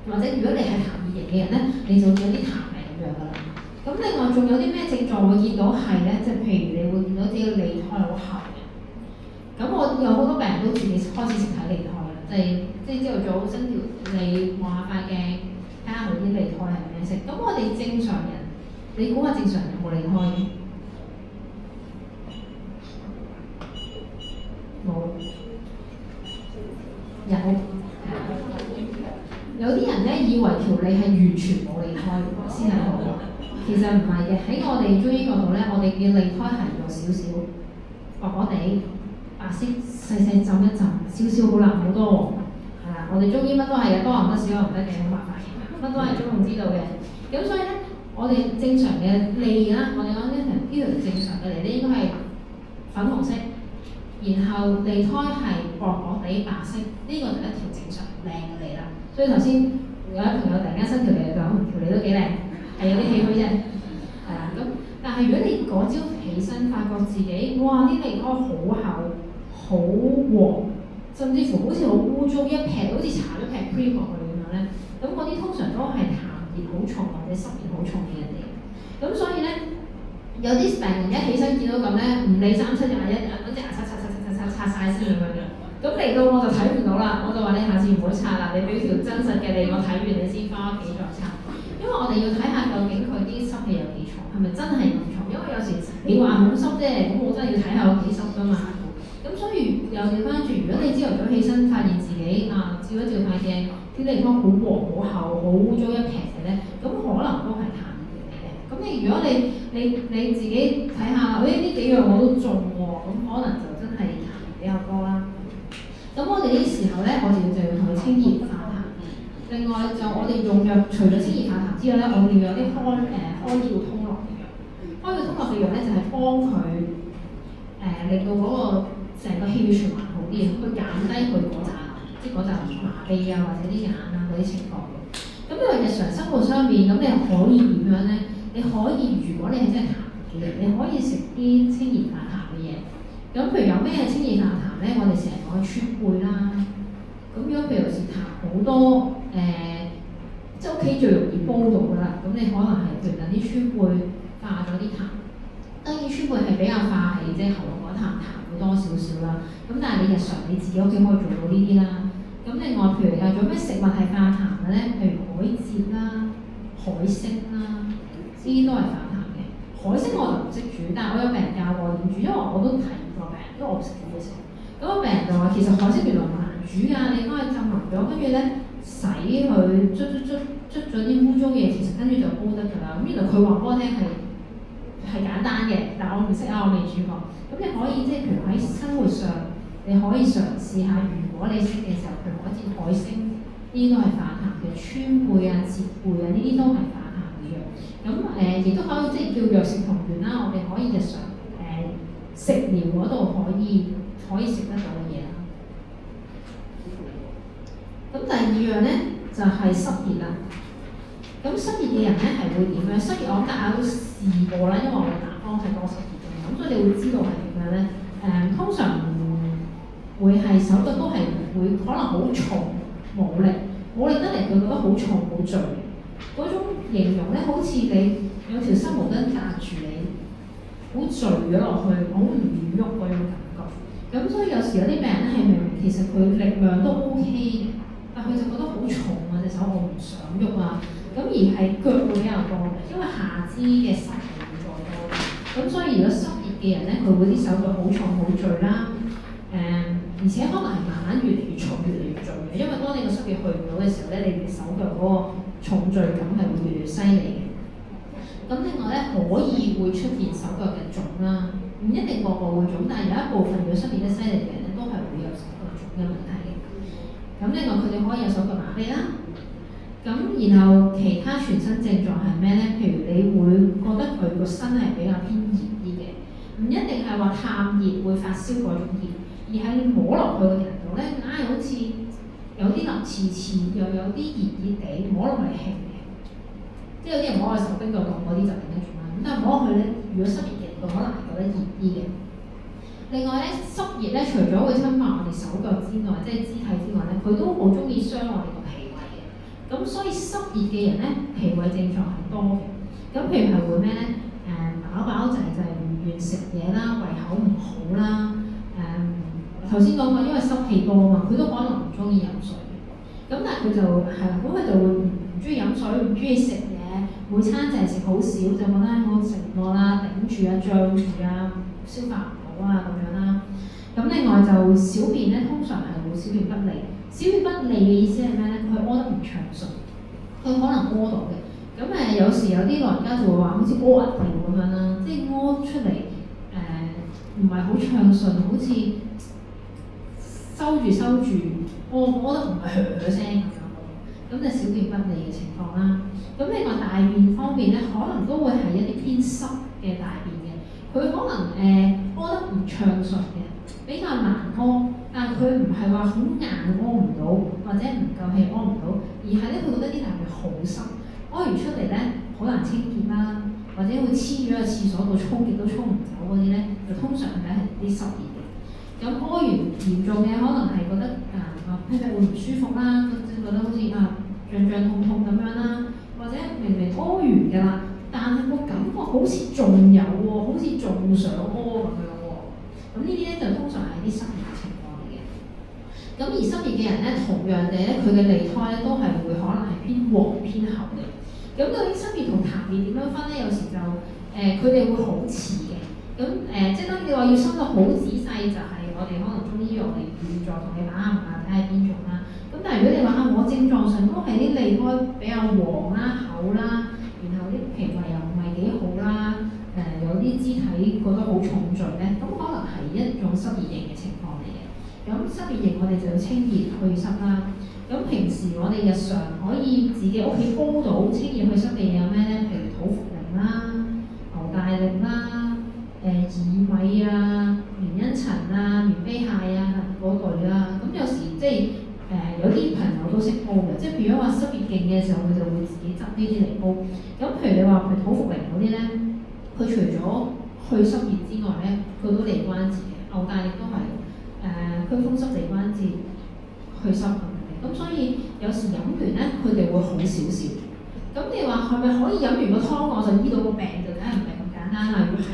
A: 或者如果你係痰熱型嘅人咧，你就會有啲痰係咁樣噶啦。咁另外仲有啲咩症狀會見到係咧？即係譬如你會見到自己脷苔好厚嘅。咁我有好多病人都自己開始識睇脷苔啦，即係朝頭早伸條脷望下塊鏡，睇下佢啲脷苔係咩色。咁我哋正常人，你估下正常人有冇脷苔？冇，有啲人咧以為條脷係完全冇脷苔先係好，其實唔係嘅。喺我哋中醫角度咧，我哋嘅脷苔係有少少薄薄地白色，細細浸一浸，少少好啦，好多喎。係啦，我哋中醫乜都係嘅，多唔得少又唔得嘅，好麻煩嘅，乜都係中醫知道嘅。咁所以咧，我哋正常嘅脷啦，我哋講呢條正常嘅脷咧應該係粉紅色。然後脷苔係薄薄地白色，呢、這個就一條正常靚嘅脷啦。所以頭先有位朋友突然間伸條脷就講條脷都幾靚，係有啲唏噓啫。係啦，咁但係如果你嗰朝起身發覺自己哇啲脷苔好厚、好黃，甚至乎好似好污糟一撇，好似搽咗撇 cream 落去咁樣咧，咁嗰啲通常都係痰熱好重或者濕熱好重嘅人嚟。咁所以咧，有啲病人一起身見到咁咧，唔理37、21，揾隻牙刷刷晒先咁樣嘅，咁嚟到我就睇唔到到啦，我就話你下次唔好刷啦，你俾條真實嘅你，我睇完你先翻屋企再刷。因為我哋要睇下究竟佢啲濕氣有幾重，係咪真係咁重？因為有時你話好濕啫，咁我真係要睇下有幾濕㗎嘛。咁所以又調翻轉，如果你朝頭早起身發現自己照一照塊鏡，啲地方好黃好厚好污糟一撇嘅咧，咁可能都係痰嚟嘅。咁如果你自己睇下，呢幾樣我都中喎，咁可能就真係痰比較多啦。咁我哋呢時候咧，我哋就要同佢清熱化痰。另外就我哋用藥，除咗清熱化痰之外咧，我哋要有啲開竅通絡嘅藥。開竅通絡嘅藥咧，就係幫佢令到嗰個成個氣血循環好啲，去減低佢嗰陣即係嗰陣麻痹啊，或者啲眼啊嗰啲情況嘅。咁因為日常生活上面，咁你又可以點樣咧？你可以如果你係真係痰嘅人，你可以食啲清熱化痰嘅嘢。咁譬如有咩清熱化痰咧？我哋成日講川貝啦。咁如果譬如有時痰好多即係屋企最容易煲到㗎啦。咁你可能係譬如等啲川貝化咗啲痰。當然川貝係比較化氣，即係喉嚨嗰痰會多少少啦。咁但係你日常你自己屋企可以做到呢啲啦。咁另外譬如有做咩食物係化痰嘅咧？譬如海蜇啦、海星啦，呢啲都係化痰嘅。海星我就唔識煮，但係我有病人教我點煮，因為我都提過病人，因為我唔識煮嘅時候。咁個病人就話其實海星原來唔難煮㗎，你幫佢浸腍咗，跟住咧洗佢捽咗啲污糟嘢，其實跟住就煲得㗎啦。咁原來佢話俾我聽係簡單嘅，但係我唔識啊，我未煮過。咁你可以即係譬如喺生活上，你可以嘗試下，如果你識嘅時候，譬如好似海星，呢啲都係化痰嘅，川貝啊、折貝啊，呢啲都係化痰嘅藥。咁亦都可以即係叫藥食同源啦，我哋可以日常食療嗰度可以食得到嘅嘢啦。咁第二樣咧就係濕熱啦。咁濕熱嘅人咧係會點樣？濕熱我諗大家都試過啦，因為我哋南方係多濕熱嘅，咁所以你會知道係點樣咧？通常會係手腳都係會可能好重冇力得嚟，佢覺得好重好墜。嗰種形容咧，好似你有條濕毛巾隔住你，好墜咗落去，好唔願喐嗰種感覺。咁所以有時有啲病人咧係明明其實佢力量都 OK 嘅，但佢就覺得好重啊，隻手我唔想喐啊。咁而係腳會比較多嘅，因為下肢嘅濕氣會再多。咁所以如果濕熱嘅人咧，佢會啲手腳好重好墜啦。而且可能係慢慢越嚟越重，越嚟越墜嘅，因為當你個濕氣去唔到嘅時候咧，你嘅手腳嗰個重墜感係會越嚟越犀利嘅。咁另外咧，可以會出現手腳嘅腫啦，唔一定個個會腫，但係有一部分如果濕熱得犀利嘅人咧，都係會有手腳腫嘅問題嘅。咁另外佢哋可以有手腳麻痹啦。咁然後其他全身症狀係咩咧？譬如你會覺得佢個身係比較偏熱啲嘅，唔一定係話探熱會發燒嗰種熱。而係你摸落去個人度咧，硬係好似有啲腍刺刺，又有啲熱熱地，摸落去係興嘅。即係有啲人摸去手冰度凍嗰啲就頂得住啦。咁但係摸落去咧，如果濕熱嘅人度，可能係覺得熱啲嘅。另外咧，濕熱咧，除咗會侵犯我哋手腳之外，即係肢體之外咧，佢都好中意傷我哋個脾胃嘅。咁所以濕熱嘅人咧，脾胃症狀係多嘅。咁譬如係會咩咧？飽滯就係唔願食嘢啦，胃口唔好啦。頭先講過，因為濕氣多啊嘛，佢都可能唔中意飲水。咁但係佢就係啦，咁佢就會唔中意飲水，唔中意食嘢，每餐就係食好少，就覺得我食唔落啦，頂住啊、脹住啊、消化唔到啊咁樣啦。咁另外就小便咧，通常係會小便不利。小便不利嘅意思係咩咧？佢屙得唔暢順，佢可能屙到嘅。咁有時有啲老人家就會話好似屙一條咁樣啦，即係屙出嚟唔係好暢順，好似收住，屙得唔係噏聲咁樣，咁就小便不利嘅情況啦。咁另外大便方面咧，可能都會係一啲偏濕嘅大便嘅，佢可能屙得唔暢順嘅，比較難屙，但係佢唔係話好硬屙唔到，或者唔夠氣屙唔到，而係咧佢覺得啲大便好濕，屙完出嚟咧好難清潔啦，或者會黐咗喺廁所度沖極都沖唔走嗰啲咧，就通常係啲濕熱嘅。咁屙完嚴重嘅可能係覺得屁屁會唔舒服啦，覺得好似脹痛咁樣啦，或者明明屙完㗎啦，但係個感覺好似仲有喎，好似仲想屙咁樣喎。咁呢啲咧就通常係啲濕熱情況嚟嘅。咁而濕熱嘅人咧，同樣地咧，佢嘅脷苔咧都係會可能係偏黃偏厚嘅。咁究竟濕熱同痰熱點樣分咧？有時就佢哋會好似嘅。咁即係當你話要分到好仔細，就係我哋可能中醫藥嚟協助同你把下脈睇下邊種啦。咁但係如果你話我症狀上都係啲脷苔比較黃啦、厚啦，然後啲脾胃又唔係幾好啦，有啲肢體覺得好重罪咧，咁可能係一種濕熱型嘅情況嚟嘅。咁濕熱型我哋就要清熱去濕啦。咁平時我哋日常可以自己屋企煲到清熱去濕嘅嘢有咩咧？譬如土茯苓啦、牛大力啦。薏米啊、棉茵陳啊、棉卑蟹啊嗰類啦，咁有時即係有啲朋友都識煲嘅，即係譬如話濕熱勁嘅時候，佢就會自己執呢啲嚟煲。咁譬如你話譬如土茯苓嗰啲咧，佢除咗去濕熱之外咧，佢都利關節嘅，牛大力都係驅風濕利關節去濕咁嘅。咁所以有時飲完咧，佢哋會好少少。咁你話係咪可以飲完個湯我就醫到個病？就梗係唔係咁簡單啦。如果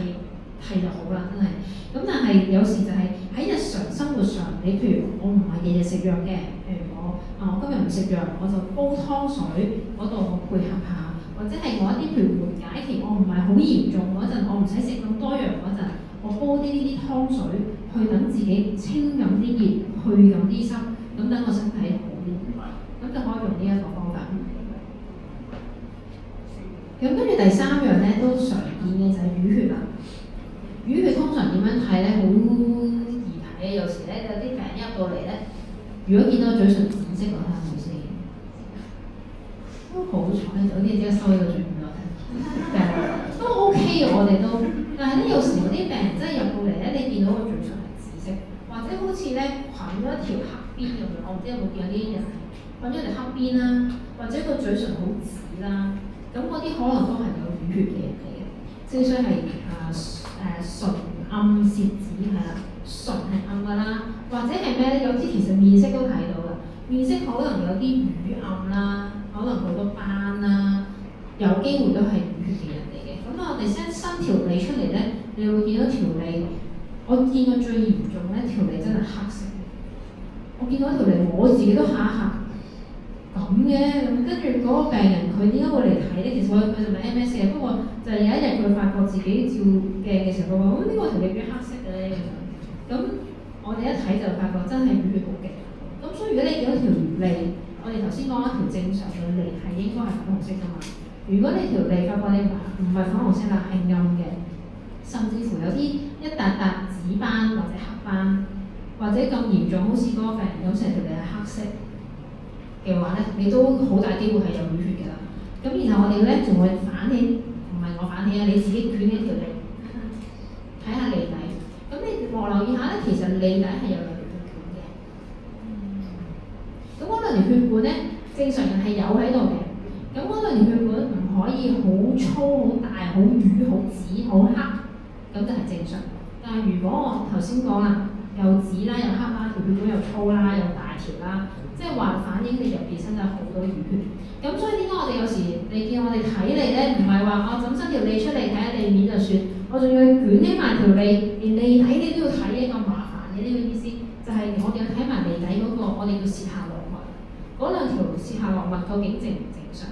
A: 係就好啦，真係。咁但係有時就係喺日常生活上，你譬如我唔係日日食藥嘅，譬如我今日唔食藥，我就煲湯水嗰度我配合下，或者係我一啲譬如緩解期，我唔係好嚴重嗰陣，我唔使食咁多藥嗰陣，我煲啲湯水去等自己清飲啲熱，去飲啲濕，咁等個身體好啲，咁就可以用呢一個方法。咁跟住第三樣咧都常見嘅就係淤血啦。淤血通常點樣睇咧？好易睇嘅，有時咧有啲病人入到嚟咧，如果見到嘴唇紫色，我睇下冇先。都好彩，有啲即刻收呢個嘴俾我睇。都 OK 嘅，我哋都。但係咧，有時有啲病人真係入到嚟咧，你見到個嘴唇係紫色，或者好似咧橫咗一條黑邊咁樣。我唔知有冇見過啲人揾咗條黑邊啦，或者個嘴唇好紫啦，咁嗰啲可能都係有淤血嘅人嚟嘅，即係所以係唇暗舌紫係啦，唇係暗㗎啦，或者係咩咧？有啲其實面色都睇到㗎，面色可能有啲瘀暗啦，可能好多斑啦，有機會都係淤血嘅人嚟嘅。咁我哋先伸條脷出嚟咧，你會見到條脷，我見過最嚴重咧，條脷真係黑色嘅。我見到條脷，我自己都嚇一嚇。咁嘅，咁跟住嗰個病人佢點解會嚟睇咧？其實佢就係 MS 嘅，不過就係有一日佢發覺自己照鏡嘅時候，佢話：呢個條脷變黑色嘅咧。咁我哋一睇就發覺真係淤血好勁。咁所以如果你見到條脷，我哋頭先講一條正常嘅脷係應該係粉紅色㗎嘛。如果你條脷發覺你唔係粉紅色啦，係暗嘅，甚至乎有啲一笪笪紫斑或者黑斑，或者咁嚴重，好似嗰個病人有成條脷係黑色嘅話咧，你都好大機會係有淤血嘅啦。咁然後我哋咧仲會反起，唔係我反起啊，你自己捲起條脷，睇下脷底。咁你留意下咧，其實脷底係有兩條血管嘅。咁嗰兩條血管咧，正常人係有喺度嘅。咁嗰兩條血管唔可以好粗、好大、好瘀、好紫、好黑，咁就係正常。但係如果我頭先講啦，又紫啦，又黑啦，條血管又粗啦，又大條啦。即係話反映你入邊身體好多淤血，咁所以點解我哋有時你見我哋睇脷咧，唔係話我整伸條脷出嚟睇下脷面就算，我仲要捲起埋條脷，連脷底你都要睇嘅，咁麻煩嘅呢個意思，就係我哋要睇埋脷底嗰個我哋叫舌下落脈，嗰兩條舌下落脈究竟正唔正常？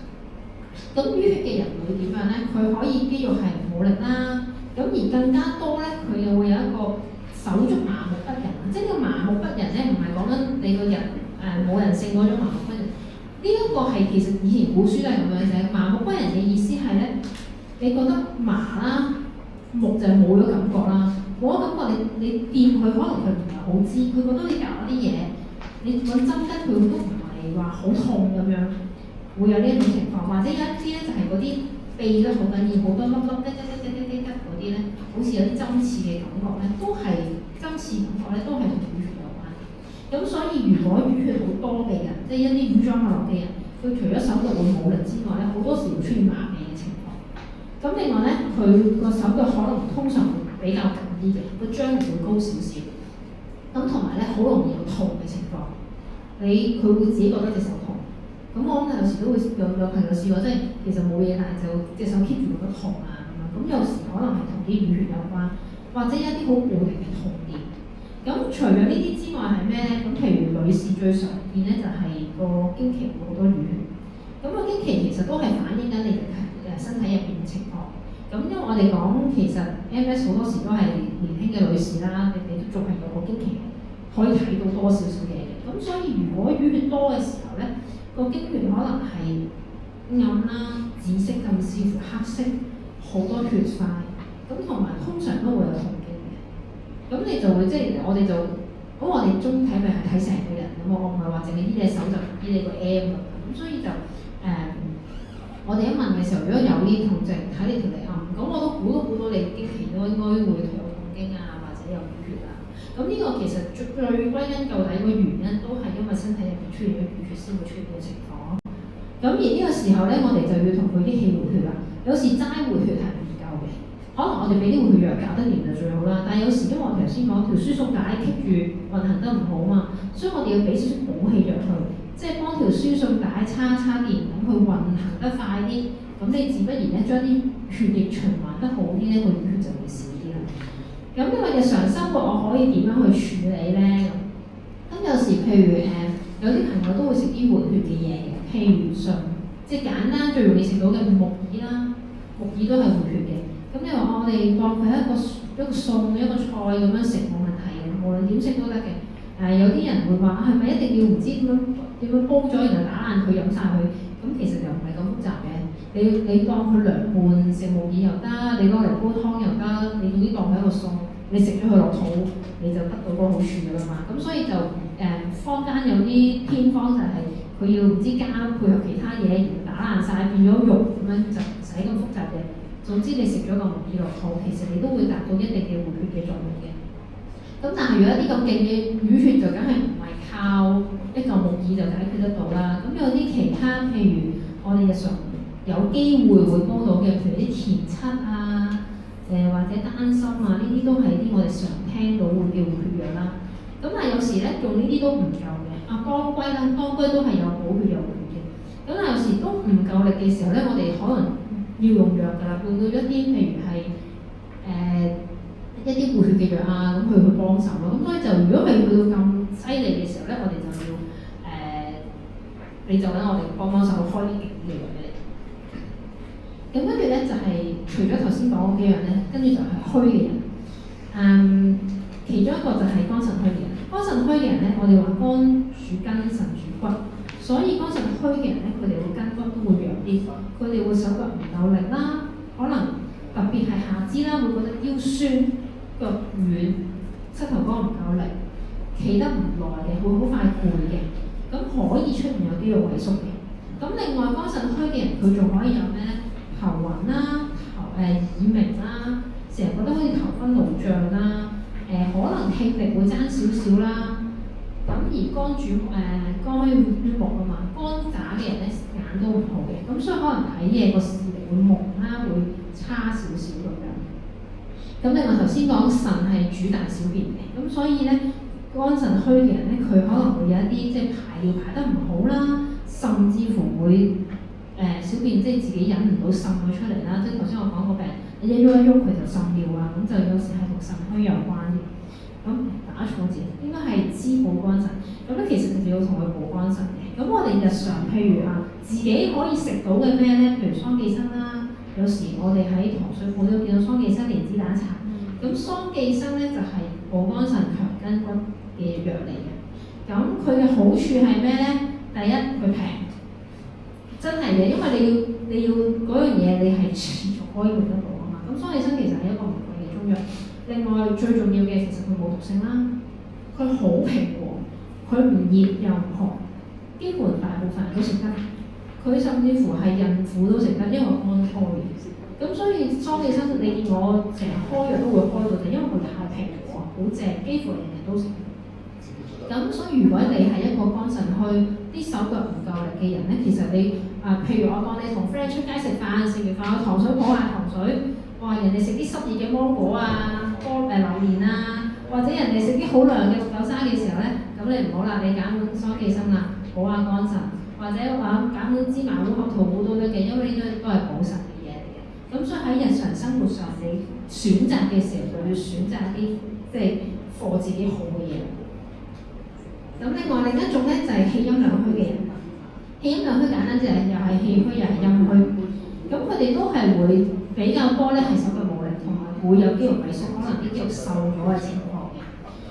A: 咁淤血嘅人會點樣咧？佢可以肌肉係冇力啦，咁而更加多咧，佢又會有一個手足麻木不仁，即係呢個麻木不仁咧，唔係講緊你個人。冇人性嗰種麻木不仁，呢一個係其實以前古書都係咁樣寫。麻木不仁嘅意思係咧，你覺得麻啦，木就冇咗感覺啦，冇咗感覺你掂佢可能佢唔係好知，佢覺得你夾啲嘢，你揾針吉佢都唔係話好痛咁樣，會有呢一種情況。或者有一啲咧就係嗰啲痹得好緊要，好多粒粒吉嗰啲咧，好似有啲針刺嘅感覺咧，都係針刺感覺咧，都係同淤血有關。咁所以如果淤血好多嘅人，即係一啲淤裝下落嘅人，佢除咗手腳會冇力之外咧，好多時會出現麻痹嘅情況。咁另外咧，佢個手腳可能通常會比較緊啲嘅，個張力會高少少。咁同埋咧，好容易有痛嘅情況。佢會自己覺得隻手痛。咁我諗有時都會有朋友試過，即係其實冇嘢，但係就隻手 keep 住覺得痛啊咁樣。咁有時可能係同啲淤血有關，或者一啲好固定嘅痛點。咁除咗呢啲之外係咩咧？咁譬如女士最常見咧就係個經期會好多淤血。咁個經期其實都係反映緊你嘅身體入邊嘅情況。咁因為我哋講其實 MS 好多時都係年輕嘅女士啦，你都仲係有個經期可以睇到多少少嘢嘅。咁所以如果淤血多嘅時候咧，個經血可能係暗啦、紫色甚至乎黑色，好多血塊。咁同埋通常都會有痛經嘅。咁你就會即係我哋就，咁我哋中睇咪係睇成個人咁，我唔係話淨係醫你手就醫你個 M 咁，所以就我哋一問嘅時候，如果有呢啲痛症，睇你條脷暗，咁我都估到你經期都應該會有痛經啊，或者有淤血啊。咁呢個其實最歸根究底個原因都係因為身體入邊出現咗淤血先會出現嘅情況。咁而呢個時候咧，我哋就要同佢啲氣活血啦。有時齋活血係唔夠嘅，可能我哋俾啲活血藥搞得掂就最好啦。但係有時因為我頭先講條輸送帶棘住運行得唔好嘛，所以我哋要俾少少補氣藥去。即係幫條輸送帶叉電，等佢運行得快啲，咁你自不然咧將啲血液循環得好啲咧，個淤血就會少啲啦。咁因為日常生活我可以點樣去處理咧？咁有時譬如有啲朋友都會食啲活血嘅嘢嘅，譬如即係簡單最容易食到嘅木耳啦，木耳都係活血嘅。咁你話我哋當佢一個餸一個菜咁樣食冇問題嘅，無論點食都得嘅。有啲人會話係咪一定要唔知點樣煲咗，然後打爛佢飲晒佢？咁其實又唔係咁複雜嘅。你當佢涼拌食木耳又得，你攞嚟煲湯又得，你總之當佢一個餸，你食咗佢落肚，你就得到嗰個好處㗎啦嘛。咁所以就坊間有啲偏方就係佢要唔知加配合其他嘢，然後打爛晒變咗肉咁樣，就唔使咁複雜嘅。總之你食咗個木耳落肚，其實你都會達到一定嘅活血嘅作用嘅。咁但係如果一啲咁勁嘅淤血就梗係唔係靠一嚿木耳就解決得到啦。咁有啲其他譬如我哋日常有機會會煲到嘅，譬如啲田七啊，或者丹參啊，呢啲都係啲我哋常聽到會叫活血藥啦。咁但係有時咧用呢啲都唔夠嘅。當歸啦，當歸都係有補血有活血嘅。咁但係有時都唔夠力嘅時候咧，我哋可能要用藥㗎啦，用到一啲譬如係一啲活血嘅藥啊，咁去幫手咯。咁所以就如果係去到咁犀利嘅時候咧，我哋就要你就揾我哋幫手開啲勁嘅藥俾你。咁跟住咧就係、除咗頭先講嗰幾樣咧，跟住就係虛嘅人。其中一個就係肝腎虛嘅人。肝腎虛嘅人咧，我哋話肝主筋，腎主骨，所以肝腎虛嘅人咧，佢哋會筋骨都會弱啲，佢哋會手腳唔夠力啦，可能特別係下肢啦，會覺得腰酸、腳軟、膝頭哥唔夠力，企得唔耐嘅，會好快攰嘅，咁可以出現有肌肉萎縮嘅。咁另外肝腎虛嘅人，佢仲可以有咩咧？頭暈啦、耳鳴啦，成日覺得好似頭昏腦脹啦。可能聽力會爭少少啦，咁而肝可以於目啊嘛，肝渣嘅人咧眼都唔好嘅，咁所以可能睇嘢個視力會朦啦，會差少少咁樣。咁另外頭先講腎係主大小便嘅，咁所以咧肝腎虛嘅人咧，佢可能會有一啲即係排尿排得唔好啦，甚至乎會小便即係自己忍唔到滲咗出嚟啦，即係頭先我講個病。你一喐一喐佢就滲尿啊，咁就有時係同腎虛有關嘅。咁打錯字，應該係滋補肝腎。咁咧其實就要同佢補肝腎嘅。咁我哋日常譬如自己可以食到嘅咩咧？譬如桑寄生啦，有時我哋喺糖水鋪都見到桑寄生蓮子蛋茶。咁桑寄生咧就係補肝腎、強筋骨嘅藥嚟嘅。咁佢嘅好處係咩咧？第一，佢平，真係嘅，因為你要嗰樣嘢，你係持續可以用得到。咁桑寄生其實係一個唔貴嘅中藥。另外最重要嘅，其實佢冇毒性啦，佢好平和，佢唔熱又唔寒，幾乎大部分人都食得。佢甚至乎係孕婦都食得，因為安胎嘅。咁所以桑寄生，你見我成日開藥都會開到就因為佢太平和，好正，幾乎人人都食。咁所以如果你係一個肝腎虛，啲手腳唔夠力嘅人咧，其實你譬如我當你同 friend 出街食飯，食完飯有糖水鋪下糖水，哇！人哋食啲濕熱嘅芒果啊、榴蓮啊，或者人哋食啲好涼嘅綠豆沙嘅時候咧，咁你唔好啦，你揀碗桑寄生啦，補下肝腎，或者揀碗芝麻糊、合桃糊都得嘅，因為呢啲都係補腎嘅嘢嚟嘅。咁所以喺日常生活上，你選擇嘅時候就要選擇啲即係
B: 課自己好嘅嘢。咁另外另一種咧就係氣陰兩虛嘅人，氣陰兩虛簡單就係又係氣虛又係陰虛，咁佢哋都係會比較多咧係手腳無力，同埋會有肌肉萎縮，可能啲肌肉瘦咗嘅情況嘅。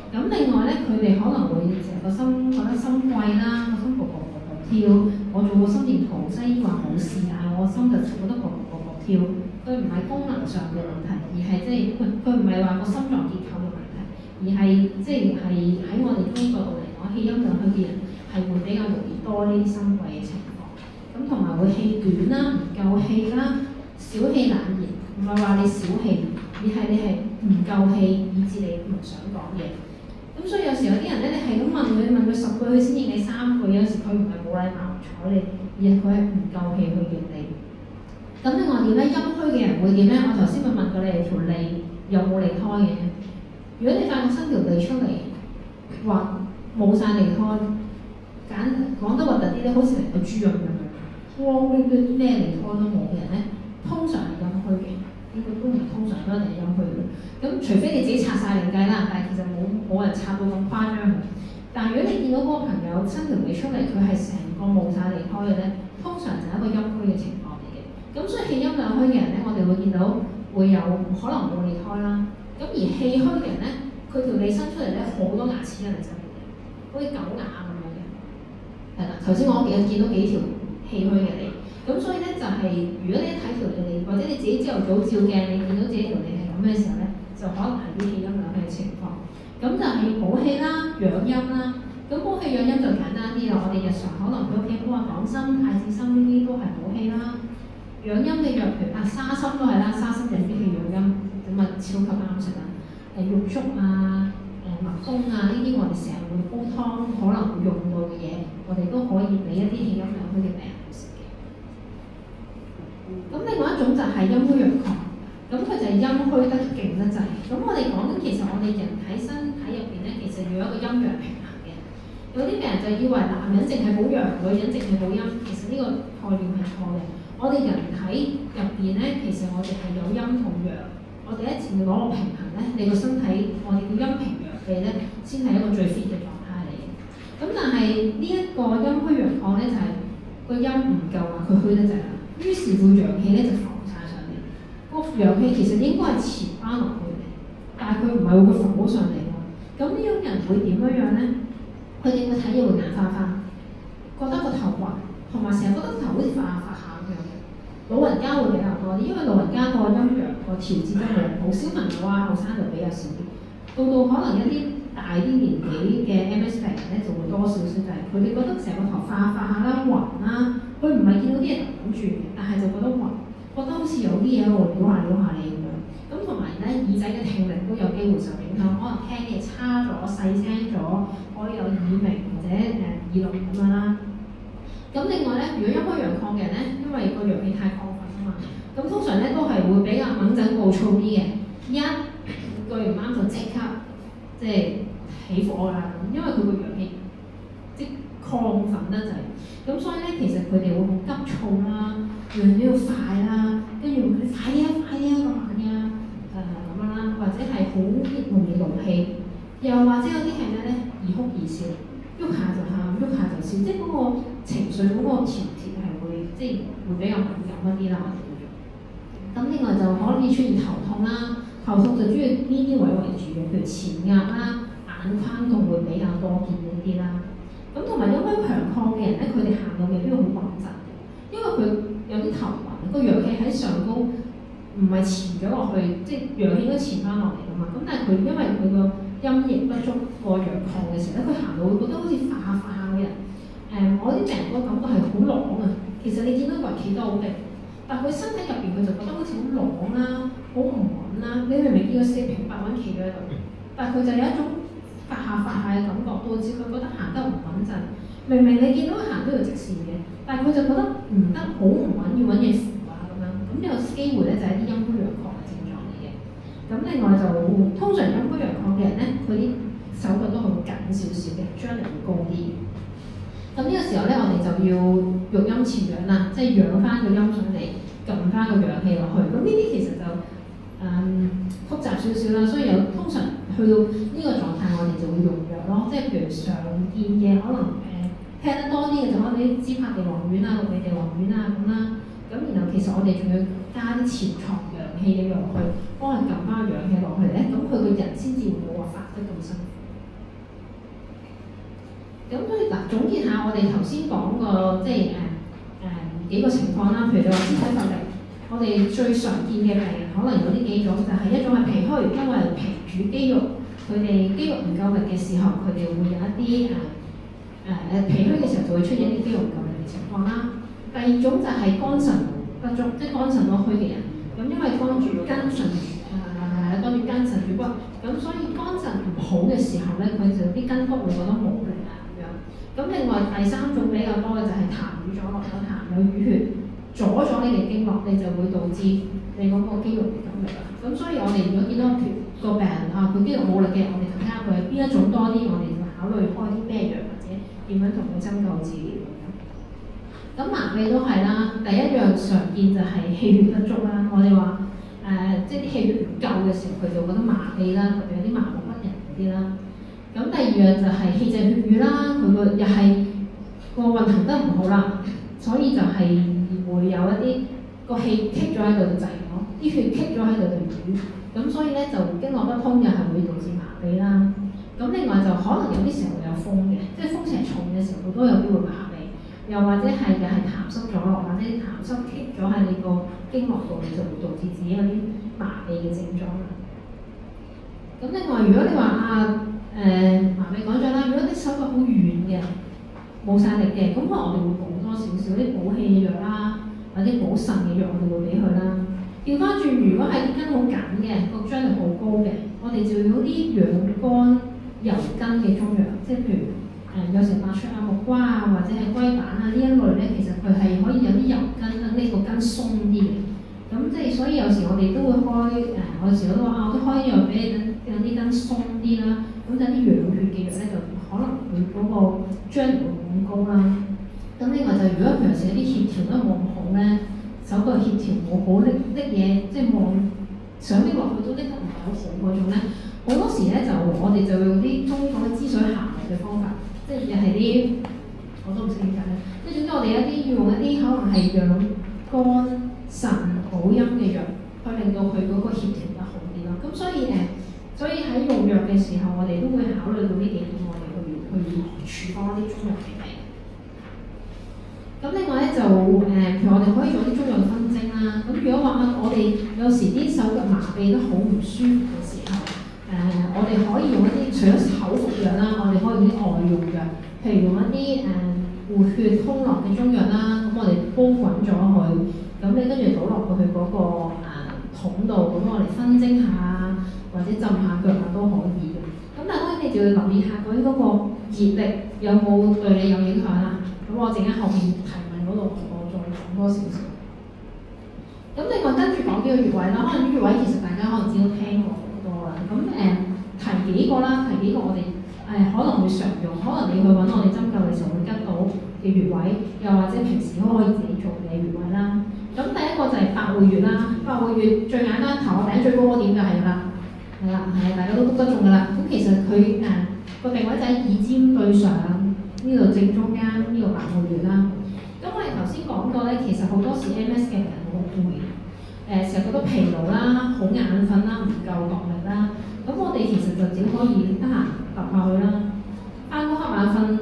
B: 咁另外咧佢哋可能會成個心覺得心悸啦，個心噗噗噗噗跳，我做過心電圖，西醫話冇事，但係我心就覺得噗噗噗噗跳，佢唔係功能上嘅問題，而係即係佢唔係話個心臟結構嘅問題，而係即係喺我哋中國度嚟講，氣陰兩虛嘅人係會比較容易多呢啲心悸嘅情況，咁同埋會氣短啦、唔夠氣啦、小氣冷熱，唔係話你小氣，而係你係唔夠氣，以致你唔想講嘢。咁所以有時有啲人咧，你係咁問佢10句，佢先應你3句，有時佢唔係冇禮貌唔睬你，而係佢係唔夠氣去應你。咁另外點咧？陰虛嘅人會點咧？我頭先咪問過你哋條脷有冇離開嘅。如果你發覺伸條脷出嚟，話冇晒離開，講得核突啲咧，好似成個豬肉咁樣，光溜溜咩離開都冇嘅人咧，通常係陰虛嘅。呢個都唔係通常，都一定係陰虛嘅。咁除非你自己拆晒另計啦，但係其實冇人拆到咁誇張嘅。但係如果你見到嗰個朋友伸條脷出嚟，佢係成個冇晒離開嘅咧，通常就係一個陰虛嘅情況嚟嘅。咁所以氣陰兩虛嘅人咧，我哋會見到會有可能冇離開啦。咁而氣虛嘅人咧，佢條脷伸出嚟咧，好多牙齒喺嚟伸嘅，好似狗牙咁樣嘅。係啦，頭先我見到幾條氣虛嘅脷。咁所以咧就係、如果你一睇條脷，或者你自己朝頭早照鏡，你見到自己條脷係咁嘅時候咧，就可能係啲氣陰兩虛嘅情況。咁就係補氣啦、養陰啦。咁補氣養陰就簡單啲啦。我哋日常可能喺屋企煲下黨參、太子參呢啲都係補氣啦。養陰嘅藥譬如沙參都係啦，沙參就係啲氣養陰，咁啊超級啱食啦。玉竹啊、麥冬啊呢啲我哋成日會煲湯可能會用到嘅嘢，我哋都可以俾一啲氣陰兩虛嘅病人食。咁另外一種就係陰虛陽亢，咁佢就係陰虛得勁得滯。咁我哋講緊其實我哋人體身體入邊咧，其實要有一個陰陽平衡嘅。有啲病人就以為男人淨係補陽，女人淨係補陰，其實呢個概念係錯嘅。我哋人體入邊咧，其實我哋係有陰同陽，我哋一定要攞個平衡咧，你個身體我哋要陰平陽氣咧，先係一個最 fit 嘅狀態嚟嘅。咁但係呢一個陰虛陽亢咧，就係個陰唔夠啊，佢虛得滯啦。於是乎陽氣咧就浮晒上嚟，個陽氣其實應該係潛翻落去嘅，但係佢唔係會浮上嚟喎。咁呢種人會點樣樣咧？佢哋會睇嘢會眼花花，覺得個頭暈，同埋成日覺得個頭好似發下咁樣嘅。老人家會比較多啲，因為老人家個陰陽個調節得冇好，小朋友啊後生就比較少啲。到可能一啲大啲年紀嘅 MS 病人咧就會多少少，就係佢哋覺得成個頭發下啦、暈啦。佢唔係見到啲嘢揞住嘅，但係就覺得暈，覺得好似有啲嘢喺度撩下你咁樣。咁同埋咧耳仔嘅聽力都有機會受影響，可能聽嘢差咗、細聲咗，可以有耳鳴或者耳聾咁樣啦。咁另外咧，如果陰虛陽亢嘅人咧，因為個陽氣太亢奮啊嘛，咁通常咧都係會比較猛陣暴躁啲嘅，一句唔啱就即刻即係起火啦，因為佢個陽氣即亢奮得滯。咁所以咧，其實佢哋會好急躁啦，樣樣都要快啦，跟住你快啲啊，快啲啊，咁慢啊，咁樣啦，或者係好容易怒氣，又或者有啲係咩咧，易哭易笑，喐下就喊，喐下就笑，即係嗰個情緒嗰個調節係會即係會比較敏感一啲啦。咁另外就可以出現頭痛啦，頭痛就主要呢啲位為主嘅，譬如前額啦、眼眶痛會比較多見呢啲啦。咁同埋陰虛強亢嘅人咧，佢哋行路未必會好穩陣，因為佢有啲頭暈，個陽氣喺上高，唔係潛咗落去，即係陽氣應該潛翻落嚟㗎嘛。咁但係佢因為佢個陰液不足個陽亢嘅時候咧，佢行路會覺得好似發下嘅人。我啲病人個感覺係好朗啊。其實你見到個人企得好定，但係佢身體入邊佢就覺得好似好朗啦，好唔穩啦。你明明見佢四平八穩企咗喺度，但係佢就有一種發下嘅感覺，導致佢覺得行得唔穩陣。明明你見到佢行呢條直線嘅，但係佢就覺得唔得，好唔穩，要揾嘢扶啊咁樣。咁有機會咧就係啲陰虛陽亢嘅症狀嚟嘅。咁另外就通常陰虛陽亢嘅人咧，佢啲手腳都係會緊少少嘅，張力會高啲。咁呢個時候咧，我哋就要育陰潛陽啦，即係養翻個陰上嚟，撳翻個陽氣落去。咁呢啲其實就複雜少少啦，所以通常去到呢個狀態，我哋就會用藥咯，即係譬如常見嘅可能聽得多啲嘅就可能啲支拍地黃丸啊、六味地黃丸啊咁啦。咁然後其實我哋仲要加啲潛藏陽氣嘅藥落去，幫佢撳翻個陽氣落去咧，咁佢個人先至會冇話發得咁辛苦。咁所以嗱，總結下我哋頭先講個即係幾個情況啦，譬如你話肢體乏力，我哋最常見嘅病人可能有呢幾種，就係一種係脾虛，因為脾主肌肉，佢哋肌肉唔夠力嘅時候，佢哋會有一啲脾虛嘅時候就會出現一啲肌肉唔夠力嘅情況啦。第二種就係肝腎不足，即係肝腎都虛嘅人，咁因為肝主筋腎主骨，咁所以肝腎唔好嘅時候咧，佢就啲筋骨會覺得無力啊咁樣。咁另外第三種比較多嘅就係痰瘀阻絡，有痰有淤血阻咗你嘅經絡，你就會導致你嗰個肌肉唔夠力啦。咁所以我哋如果見到個病人佢肌肉冇力嘅，我哋就睇下佢係邊一種多啲，我哋就考慮開啲咩藥或者點樣同佢針灸治療。咁麻痹都係啦，第一樣常見就係氣血不足啦。我哋話即係啲氣血唔夠嘅時候，佢就覺得麻痹啦，特別有啲麻木不仁嗰啲啦。咁第二樣就係氣滯血瘀啦，佢個又係個運行得唔好啦，所以就係會有一啲個氣棘咗喺度就滯咗，啲血棘咗喺度就瘀，咁所以咧就經絡不通，又係會導致麻痹啦。咁另外就可能有啲時候會有風嘅，即係風邪重嘅時候，都有機會麻痹。又或者係又係痰濕阻絡，或者痰濕棘咗喺你個經絡度，你就會導致自己有啲麻痹嘅症狀啦。咁另外，如果你話麻痹講咗啦，如果啲手腳好軟嘅，冇晒力嘅，咁可能我哋會補多少少啲補氣嘅藥啦，或者補腎嘅藥，我哋會俾佢啦。調翻轉，如果係啲筋好緊嘅，個張力好高嘅，我哋就要啲養肝柔筋嘅中藥，即係譬如。有時白朮啊、木瓜啊，或者係龜板啊呢一類咧，其實佢係可以有啲柔筋，等呢個筋鬆啲嘅。咁即係所以有時我哋都會開我有時都話我都開藥俾你，等啲筋鬆啲啦。咁等啲養血嘅藥咧，就可能會嗰個張力會咁高啦。咁另外就如果平時有啲協調得冇咁好咧，手腳協調冇好，拎嘢即係想拎落去都拎得唔係好好嗰種咧，好多時咧就我哋就用啲中醫講嘅滋水行嘅方法。即係又係啲，我都唔識點解咧。即係總之我哋一啲要用一啲可能係養肝腎補陰嘅藥，去令到佢嗰個協調得好啲咯。咁所以喺用藥嘅時候，我哋都會考慮到呢幾點，我哋去處方啲中藥嘅病。咁另外咧就譬如我哋可以做啲中藥分精啦。咁如果話我哋有時啲手腳麻痹得好唔舒服嘅時候，我哋可以用一啲除咗口服藥啦，我哋可以用啲外用藥，譬如用一啲活血通絡嘅中藥啦。咁我哋煲滾咗佢，咁你跟住倒落去嗰個桶度，咁我哋分蒸下或者浸下腳啊都可以嘅。咁但係當然你就要留意下究竟嗰個熱力有冇對你有影響啦。咁我陣間後面提問嗰度我再講多少少。咁另外跟住講幾個穴位啦，可能啲穴位其實大家可能只都聽過。咁提幾個啦，提幾個我哋可能會常用，可能你去揾我哋針灸嘅時候會跟到嘅穴位，又或者平時都可以自己做嘅穴位啦。咁第一個就係百會穴啦，百會穴最簡單頭頂最高嗰點就係啦，係啦，大家都篤得中㗎啦。咁其實佢個定位就喺耳尖對上呢度正中間呢個百會穴啦。咁我哋頭先講過咧，其實好多時 MS 嘅人好攰。成日覺得疲勞啦，好眼瞓啦，唔夠動力啦。咁我哋其實就只可以得閒揼下佢啦。翻工瞌眼瞓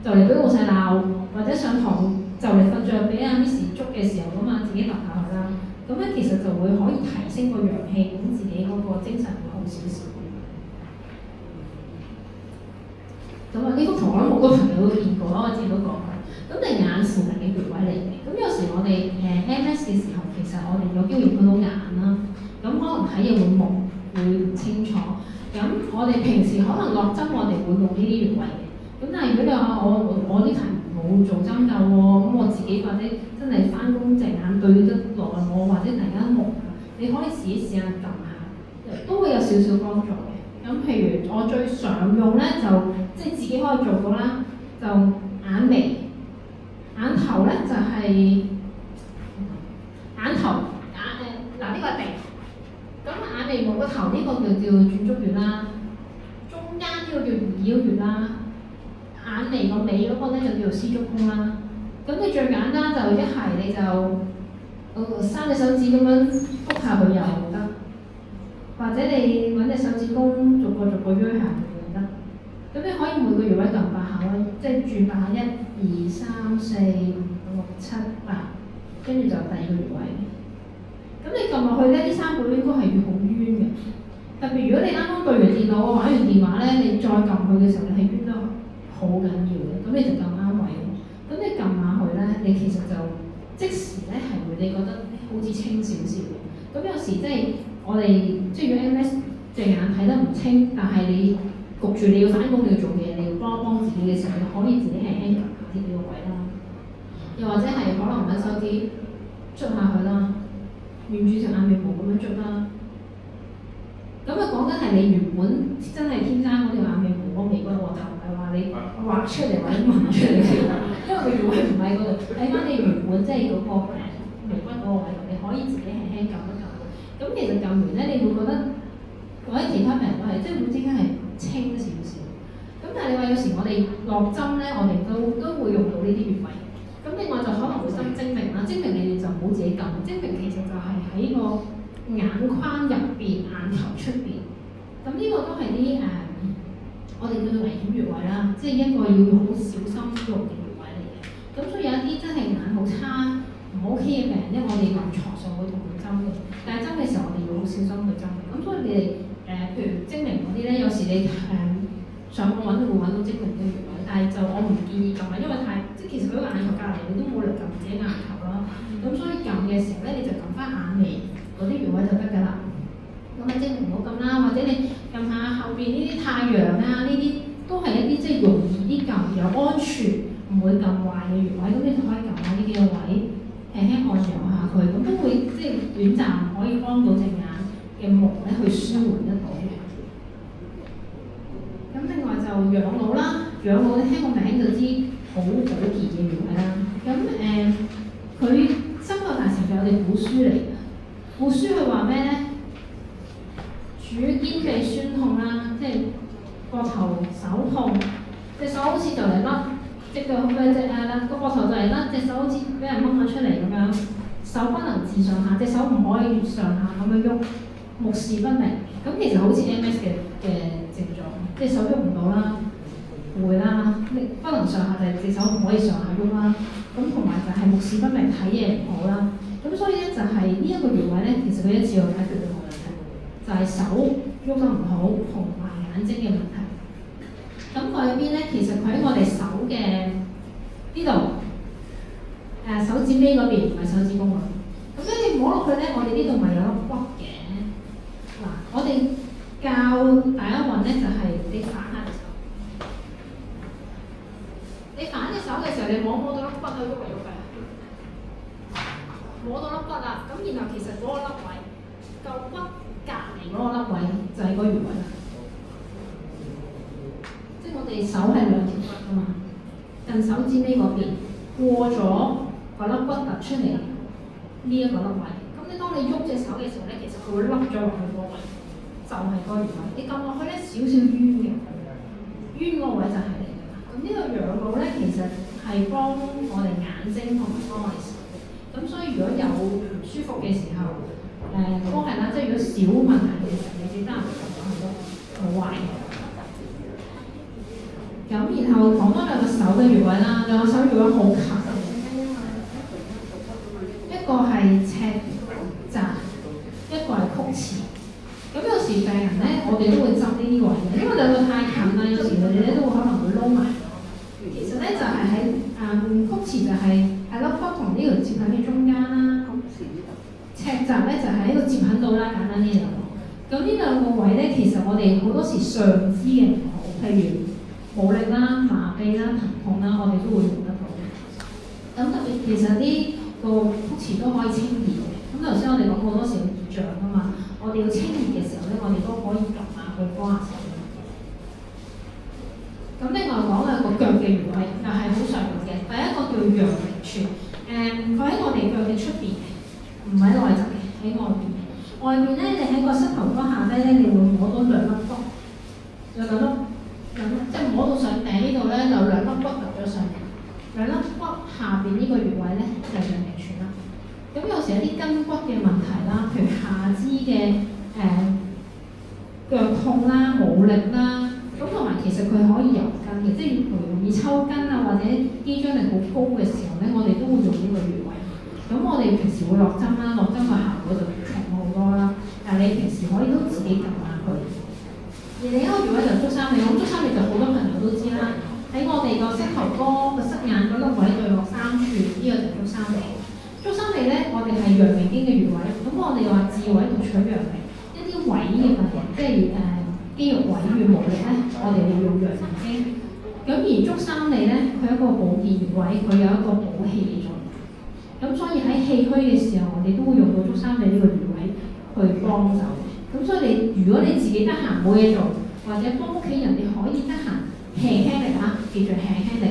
B: 就嚟俾老細鬧，或者上堂就嚟瞓着俾阿 Miss 捉嘅時候咁啊，自己揼下佢啦。咁咧其實就會可以提升個陽氣，咁自己嗰個精神會好少少。咁啊，呢幅圖我諗好多朋友都見過啦，我之前都講過。咁你眼附近嘅穴位嚟嘅，咁有時我哋MS 嘅時候，其實我哋有機會碰到眼啦，咁可能睇嘢會蒙，會唔清楚。咁我哋平時可能落針，我哋會用呢啲穴位嘅。咁但係如果你話我呢題冇做針灸喎，咁我自己或者真係翻工隻眼對得落我，或者突然間蒙，你可以試下撳下，都會有少少幫助嘅。咁譬如我最常用咧，就即係自己可以做到啦，就眼眉。眼頭咧就係、眼頭呢個係鼻，咁眼叫轉足穴啦，中間呢個叫二腰穴啦，眼眉個尾嗰個咧就叫做絲竹弓啦。咁你最簡單就一係你就三隻手指咁樣篤下佢又得，或者你揾隻手指公逐個喐下佢又得。咁你可以每個穴位撳8下咯，即係轉8下1、2、3、4、5、6、7、8，跟住就第二個穴位。咁你撳落去咧，啲3個應該係要好冤嘅。特別如果你啱啱對完電腦玩完電話咧，你再撳佢嘅時候，你係冤得好緊要嘅。咁你就撳啱位。咁你撳下去咧，你其實就即時咧係會你覺得好似清少少嘅。咁有時即係我哋即係如果 MS 隻眼睇得唔清，但係你焗住你要翻工你要做嘢，你要幫自己嘅時候，你可以自己輕輕撳下啲呢個位啦。又或者係可能揾手指捽下佢啦，沿住條眼眉毛咁樣捽啦。咁啊講緊係你原本真係天生嗰條眼眉毛嗰眉骨喎，就唔係話你畫出嚟或者紋出嚟嘅，因為佢原本唔喺嗰度。睇翻你原本即係嗰個眉骨嗰個位，你可以自己輕輕撳一撳。咁其實撳完咧，你會覺得或者其他病人都係即係會之間係清少少。咁但係你話有時我哋落針咧，我哋都會用到呢啲穴位。咁另外就可能會針精明啦，精明你哋就唔好自己撳，精明其實就係喺個眼眶入邊、眼球出邊。咁呢個都係啲我哋叫做危險穴位啦，即係一個要好小心用嘅穴位嚟嘅。咁所以有一啲真係眼好差唔 OK 嘅病人，因為我哋臨床上會同佢針嘅，但係針嘅時候我哋要好小心去針嘅。咁所以你哋譬如精明嗰啲咧，有時你上網揾都會揾到精明嘅穴位，但係就我唔建議撳啊，因為即係其實佢個眼球隔離你都冇力撳自己眼球啦。咁所以撳嘅時候咧，你就撳翻眼眉嗰啲穴位就得㗎啦。咁啊，精明唔好撳啦，或者你撳下後邊呢啲太陽啊，呢啲都係一啲即係容易啲撳又安全，唔會撳壞嘅穴位，咁你就可以撳下呢幾個位，輕輕按揉下佢，咁都會即係短暫可以幫到隻眼嘅毛咧去舒緩得到嘅。咁另外就養腦啦，養腦你聽個名就知好普遍嘅穴位啦。咁佢深厚大成就我哋古書嚟嘅，古書佢話咩咧？主肩臂酸痛啦，即係膊頭手痛，隻手好似就嚟甩，隻腳好咩隻個膊頭就嚟甩，隻手好似俾人掹咗出嚟咁樣，手不能自上下，隻手唔可以上下咁樣喐，目視不明。咁其實好似 MS 嘅症狀，即係手喐唔到啦，攰啦，不能上下就係隻手唔可以上下喐啦。咁同埋就係目視不明，睇嘢唔好啦。咁所以咧就係呢一個穴位咧，其實佢一次過解決到冇問題。就係手喐得唔好，同埋眼睛嘅問題。咁佢喺邊咧？其實佢喺我哋手嘅呢度，手指尾嗰邊，唔係手指公嗰邊。咁咧你摸落去咧，我哋呢度咪有粒骨嘅。嗱，我哋教大家運咧，就係你反下隻手。你反隻手嘅時候，你摸到粒骨去喐嚟喐去，摸到粒骨啦。咁然後其實嗰個粒位夠骨隔離嗰個粒位就係嗰個穴位啦，即係我哋手係2條骨㗎嘛，近手指尾嗰邊過咗個粒骨突出嚟呢一個粒位，咁你當你喐隻手嘅時候咧，其實佢會凹咗落去嗰個位，就係嗰個穴位。你撳落去咧少少冤嘅，冤嗰個位就係嚟㗎啦。咁呢個養腦咧，其實係幫我哋眼睛同埋幫我哋手嘅。咁所以如果有唔舒服嘅時候，都係啦，即係如果小問題嘅時候，你記得唔撳落去都冇壞嘅。咁然後講多2個手嘅穴位啦，2個手穴位好近，一個係尺澤，一個係曲池。咁有時病人咧，我哋都會執呢啲位嘅，因為2個太近啦，有時佢哋咧都會可能會撈埋咗。其實咧就係喺曲池就係粒骨同呢條接喺嘅中間啦。尺澤咧就喺呢個接痕度啦，簡單啲嚟講。咁呢2個位咧，其實我哋好多時上肢嘅唔好，譬如無力啦、麻痹啦、疼痛啦，我哋都會用得到嘅。咁特別其實呢個曲池都可以清熱嘅。咁頭先我哋講好多時有熱脹㗎嘛，我哋要清熱嘅時候咧，我哋都可以撳下去幫下手。咁另外講2個腳嘅穴位，又係好常用嘅。第一個叫陽明泉，佢喺我哋腳嘅出邊嘅。唔喺內側嘅，喺外邊嘅。咁外邊咧，你喺個膝頭哥下低咧，你會摸到兩粒骨，有兩粒，即係摸到上頂呢度咧，有兩粒骨入咗上嚟。兩粒骨下邊呢個穴位咧就係陽明泉啦。咁有時有啲筋骨嘅問題啦，譬如下肢嘅腳痛啦、冇力啦，咁同埋其實佢可以柔筋嘅，即係容易抽筋啊，或者肌張力好高嘅時候咧，我哋都會用呢個穴位。咁我哋平時會落針啦，落針個效果就強好多啦。但係你平時可以都自己撳下佢。而另一個穴位就足三里，咁足三里就好多朋友都知啦。喺我哋個膝頭哥個膝眼嗰粒位對落3寸，呢個就足三里。足三里咧，我哋係陽明經嘅穴位，咁我哋話自位度取陽明，一啲位嘅問題，即係肌肉位與無力咧，我哋會用陽明經。咁而足三里咧，佢一個保健穴位，佢有一個補氣嘅作用。咁所以喺氣虛嘅時候，我哋都會用到足三里呢個穴位去幫手。咁所以如果你自己得閒冇嘢做，或者幫屋企人，你可以得閒輕輕力嚇，記住輕輕力，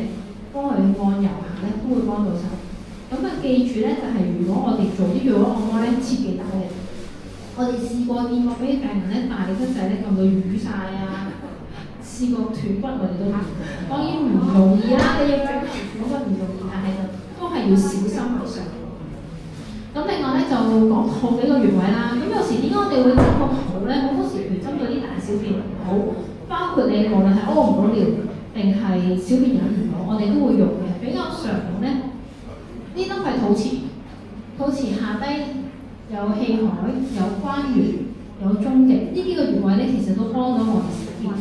B: 幫佢按揉下咧，都會幫到手。咁記住咧，就係如果我哋做啲穴位按摩咧，切忌打嘅。我哋試過見過俾啲病人咧，大力得滯咧，撳到瘀晒啊！試過斷骨，我哋都見過。當然唔容易啦，你要整斷骨唔容易，但係就都係要小心為上。咁另外咧就講肚幾個穴位啦。咁有時點解我哋會針個肚咧？好多時譬如針到啲大小便唔好，包括你無論係屙唔到尿定係小便忍唔到，我哋都會用嘅。比較常用咧，呢粒係肚臍，肚臍下低有氣海、有關元、有中極，呢幾個穴位咧其實都幫到我哋小便嘅。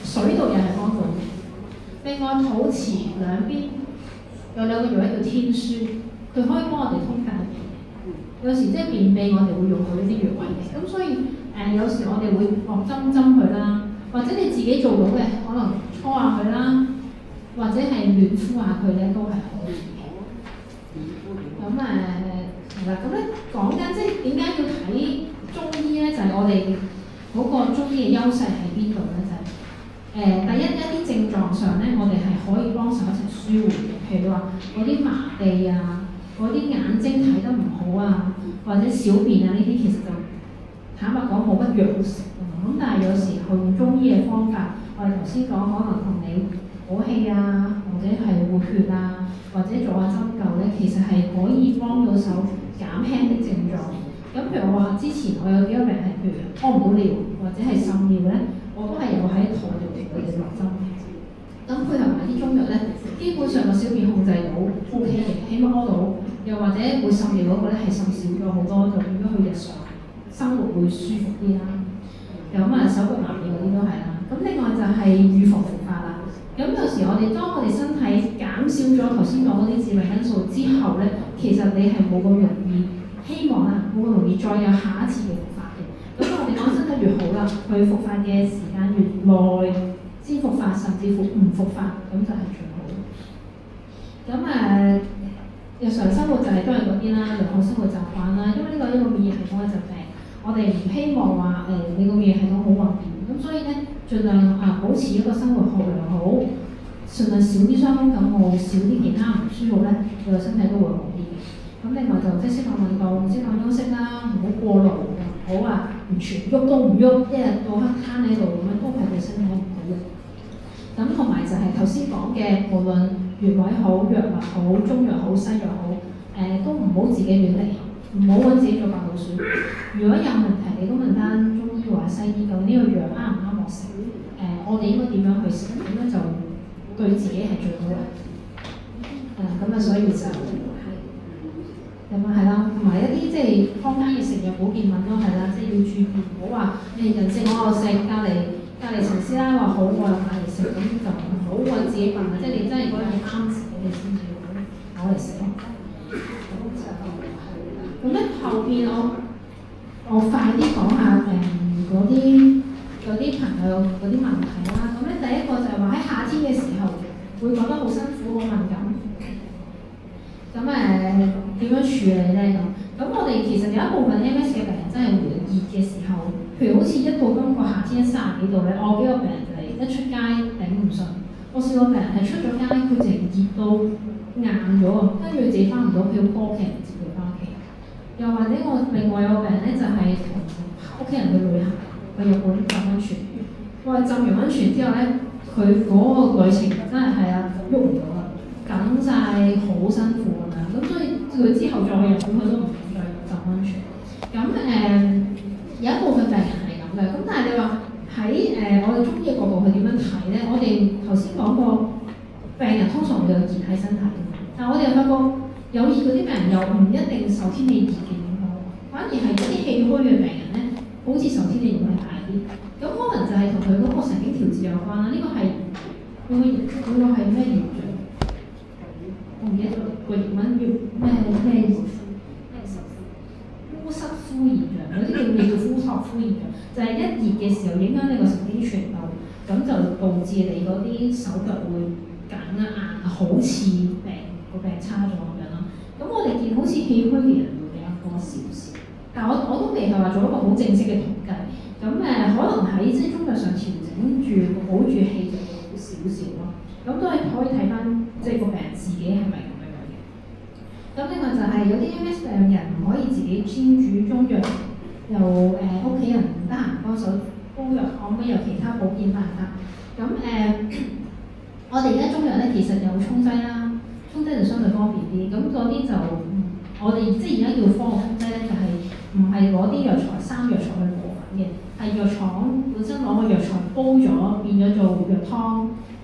B: 水道又係幫到嘅。另外肚臍兩邊有兩個穴位叫天樞，佢可以幫我哋通大便。有時即係便秘，我哋會用到呢啲穴位嘅。咁所以有時我哋會落針佢啦，或者你自己做到嘅，可能搓下佢啦，或者係暖敷下佢咧，都係可以嘅。咁係啦，咁咧講緊即係點解要睇中醫咧？就係我哋嗰個中醫嘅優勢喺邊度咧？就係第一啲症狀上咧，我哋係可以幫手一齊舒緩嘅。譬如話嗰啲麻痹啊，嗰啲眼睛睇得唔好啊，或者小便啊呢啲，其實就坦白講冇乜藥好食㗎嘛。咁但係有時用中醫嘅方法，我哋頭先講可能同你補氣啊，或者係活血啊，或者做下針灸咧，其實係可以幫到手減輕啲症狀。咁譬如我話之前我有幾個病係譬如屙唔到尿或者係滲尿咧，我都係有喺肚度俾佢哋落針。咁配合埋啲中藥咧，基本上個小便控制到 OK 嘅，起碼屙到，又或者會滲尿嗰個咧係滲少咗好多，就變咗佢日常生活會舒服啲啦。手腳麻痹嗰啲都係啦。咁另外就係預防復發啦。咁有時當我哋身體減少咗頭先講嗰啲致命因素之後咧，其實你係冇咁容易，希望冇咁容易再有下一次嘅復發嘅。咁我哋講身體越好啦，佢復發嘅時間越耐先復發，甚至乎唔復發，咁就係最好。咁日常生活就係都係嗰啲啦，良好生活習慣啦。因為呢個一個免疫系統嘅疾病，我哋唔希望話你個免疫系統好混亂，咁所以咧盡量保持一個生活良好，盡量少啲傷風感冒，少啲其他唔舒服咧，你個身體都會好啲嘅。咁另外就即係適當運動、適當休息啦，唔好過勞，唔好話完全喐都唔喐，一日到黑攤喺度咁樣，都係對身體唔好嘅。咁同埋就係頭先講嘅，無論穴位好、藥物好、中藥好、西藥好，都唔好自己亂嚟，唔好揾自己做白老鼠。如果有問題，你都問翻中醫或西醫，究竟呢個藥啱唔啱我食？我哋應該點樣去食？咁樣就對自己係最好嘅。所以就係啦，同埋一啲即係坊間嘅食藥保健品都係啦，即係要注意，唔好話人食我又食，隔離陳師奶話好，我又買嚟食，咁就唔好為自己笨啦。即係你真係嗰樣嘢啱食，你先至攞嚟食咯。咁咧後邊我快啲講下嗰啲朋友嗰啲問題啦。咁咧第一個就係話喺夏天嘅時候會覺得好辛苦、好敏感。咁點樣處理咧？咁我哋其實有一部分 MS 嘅病人真係會熱嘅時候，譬如好似一到今個夏天30幾度咧，我幾個病人就係一出街頂唔順。我試過病人係出咗街，佢淨係熱到硬咗，跟住自己翻唔到屋企，call 屋企人接佢翻屋企。又或者我另外有個病人咧，就係同屋企人去旅行，去日本浸温泉。哇！浸完温泉之後咧，佢嗰個旅程真係啊喐唔到啦，緊晒，好辛苦咁樣。咁所以佢之後再去日本，佢都唔想再浸温泉。咁有一部分病人係咁嘅。咁但係你話喺我哋中醫嘅角度去點樣睇咧？我哋頭先講過，病人通常會有熱喺身體，但係我哋又發覺有熱嗰啲病人又唔一定受天氣熱嘅影響，反而係嗰啲氣虛嘅病人咧，好似受天氣影響大啲。咁可能就係同佢嗰個神經調節有關啦。呢個係嗰個係咩現象？我唔記得咗個英文叫咩呼吸呼現象，有啲叫呼吸呼現象，就係一熱嘅時候影響你個神經傳導，咁就導致你嗰啲手腳會緊啊硬，好似個病差咗咁樣咯。咁我哋見好似氣虛嘅人會比較多少少，但我都未係話做一個好正式嘅統計。咁可能喺即係中藥上調整住保住氣就會好少少咯。咁都係可以睇翻即係個病人自己係咪咁樣嘅。咁另外就係有啲 MS 病人唔可以自己煎煮中藥，又屋企人唔得閒幫手煲藥，可唔可以有其他保健辦法？咁我哋而家中藥咧其實有沖劑啦，沖劑就相對方便啲。咁嗰啲就我哋即係而家叫科學沖劑咧，就係唔係攞啲藥材生藥材去磨粉嘅。係藥廠本身攞個藥材煲咗，變咗做藥湯，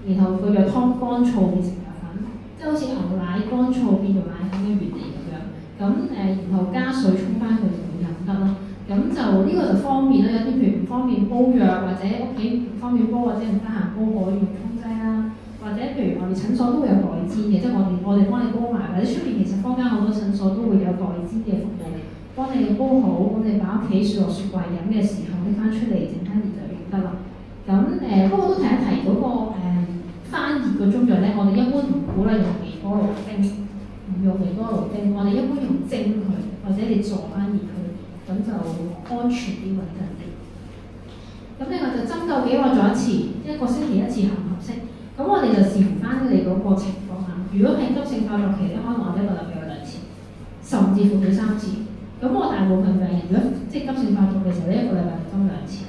B: 然後個藥湯乾燥變成藥粉，即係好似牛奶乾燥變做奶粉嘅原理咁樣。咁然後加水沖翻佢就會飲得咯。咁就呢個就方便啦。有啲譬如唔方便煲藥，或者屋企唔方便煲，或者唔得閒煲，可以用沖劑啦。或者譬如我哋診所都會有代煎嘅，即係我哋幫你煲埋，或者出面其實坊間好多診所都會有代煎嘅服務。幫你煲好，咁你擺屋企雪落雪櫃飲嘅時候拎翻出嚟，整翻熱就用得啦。咁不過都提一提嗰個翻熱嘅中藥咧，我哋一般唔鼓勵用微波爐叮，唔用微波爐叮，我哋一般用蒸佢，或者你坐翻熱佢，咁就安全啲穩陣啲。咁另外就針灸幾耐做一次，一個星期一次合唔合適？咁我哋就視乎翻你嗰個情況啦。如果係急性發作期咧，可能我一個禮拜有2次，甚至乎到3次。咁我大部分病人如果即係急性發作嘅時候咧，一個禮拜就針2次。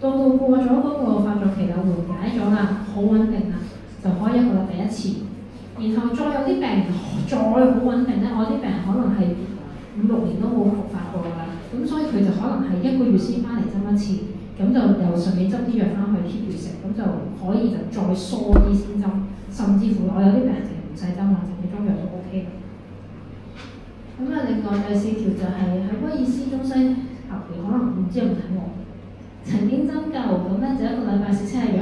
B: 到過咗嗰個發作期啦，緩解咗啦，好穩定啦，就可以一個禮拜1次。然後再有啲病人再好穩定咧，我啲病人可能係5-6年都冇復發過㗎啦。咁所以佢就可能係1個月先翻嚟針1次，咁就又順便執啲藥翻去 keep 住食，咁就可以就再疏啲先針。甚至乎我有啲病人唔使針啦，淨係中藥都 OK 嘅。咁另外第4條就係喺威爾斯中西合療，可能唔知有冇睇過。曾經針灸咁咧，就1個禮拜食7日藥。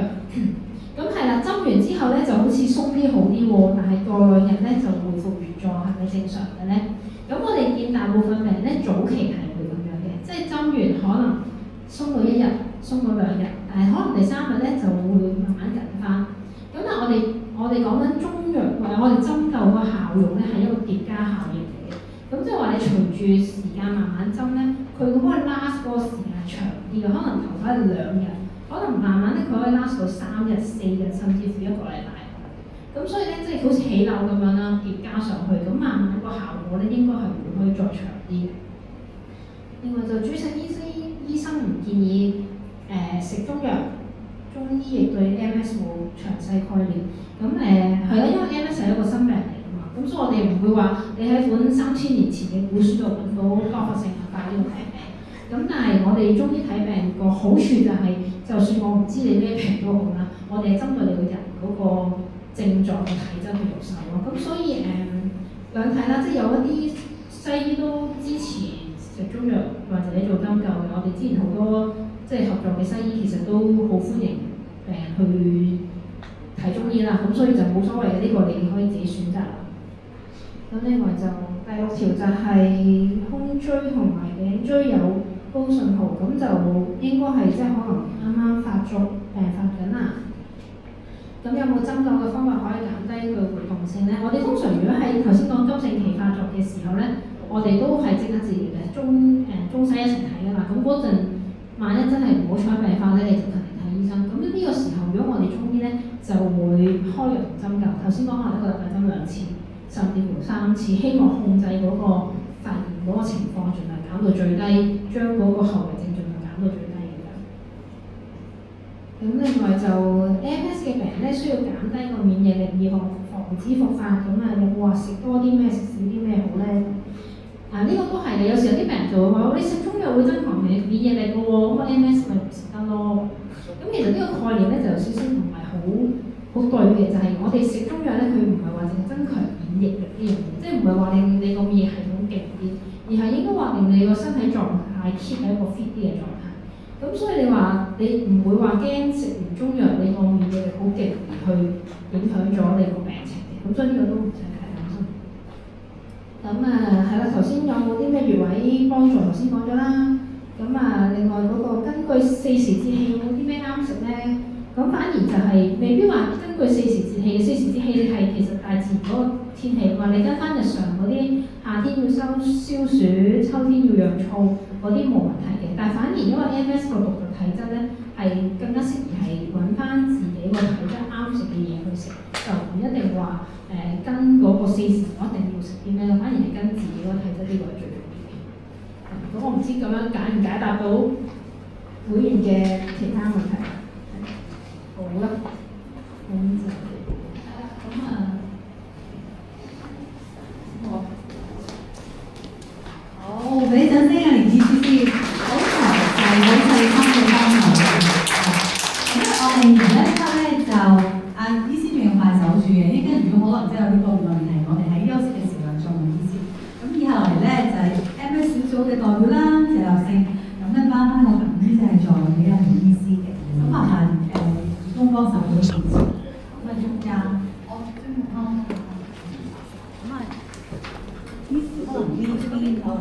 B: 咁係啦，針完之後咧就好似鬆啲好啲喎，但係過2日咧就恢復原狀，係咪正常嘅咧？咁我哋見大部分病人咧早期係會咁樣嘅，即係針完可能鬆到1日，鬆到2日，但係可能第3日咧就會慢慢緊翻。咁但係我哋講緊中藥或者我哋針灸個效用咧係一個疊加效應嚟嘅。咁即係話你隨住時間慢慢針咧，佢可以 last 嗰個時間長啲嘅，可能頭嗰2日，可能慢慢咧佢可以 last 到3日、4日，甚至乎1個禮拜。咁所以咧，即係好似起樓咁樣啦，疊加上去，咁慢慢個效果咧應該係會可以再長啲。另外就主診醫生唔建議食中藥，中醫亦對 MS 冇詳細概念。咁係啦，因為 MS 係一個新病嚟㗎嘛，咁所以我哋唔會話你喺本3000年前嘅古書度揾到多發性硬化呢個病。咁但係我哋中醫睇病個好處就係，就算我唔知你咩病都好啦，我哋係針對你個人嗰個症狀嘅體質去入手咯。咁所以兩睇啦，即係有一啲西醫都支持食中藥或者做針灸嘅。我哋之前好多即係合作嘅西醫其實都好歡迎病人去睇中醫啦。咁所以就冇所謂嘅，呢個你可以自己選擇。咁另外就第6條就係胸椎同埋頸椎有高信號，咁就應該係即係可能啱啱發緊啦。咁有冇針灸嘅方法可以減低佢活動性咧？我哋通常如果喺頭先講急性期發作嘅時候咧，我哋都係即刻治療嘅，中西一齊睇㗎嘛。咁嗰陣萬一真係唔好彩病發咧，你就勤力睇醫生。咁呢個時候如果我哋中醫咧就會開藥同針灸。頭先講話1個禮拜針2次，甚至乎3次，希望控制嗰個發炎嗰個情況盡量減到最低，將嗰個後遺症盡量減到最低嘅。咁另外就 AMS 嘅病人咧，需要減低個免疫力，以防止復發。咁啊，有冇話食多啲咩，食少啲咩好咧？呢個都係嘅，有時有啲病人就會話：你食中藥會增強免疫力嘅喎，咁個 MS 咪唔食得咯。咁其實呢個概念咧就有少少唔係好對嘅，就係我哋食中藥咧，佢唔係話淨係增強免疫力呢樣嘢，即係唔係話令你個免疫系統勁啲，而係應該話令你個身體狀態 keep 喺一個 fit 啲嘅狀態。咁所以你話你唔會話驚食完中藥你個免疫力好勁而去影響咗你個病情嘅，咁所以呢個都唔使太擔心。咁係啦，頭先有冇啲咩穴位幫助？頭先講咗啦。咁另外嗰個根據四時節氣有冇啲咩啱食咧？咁反而就係未必話根據四時節氣，四時節氣係其實大自然嗰個天氣嘛，你跟翻日常嗰啲夏天要消暑，秋天要養燥嗰啲冇問題嘅。但係反而因為 MS 個獨特體質咧，係更加適宜係揾翻自己個體質啱食嘅嘢去食，就唔一定話跟嗰個四時我一定要食啲咩，反而係跟自己個體質呢個係最重要嘅。咁我唔知咁樣解唔解答到會員嘅其他問題。好啦，
C: 好，俾掌聲啊，連醫師先，好詳細、好細心嘅幫我哋。我哋而家呢刻咧就醫師仲要快手住嘅，依家如果可能真係有啲個別問題，我哋喺休息嘅時候再問醫師。咁以下嚟咧就係 MS 小組嘅代表啦，謝立勝。咁咧翻個名咧就係在俾阿連醫師嘅。咁麻煩東方手嘅同事，咁中間，我中意湯。咁醫師可能呢邊可能。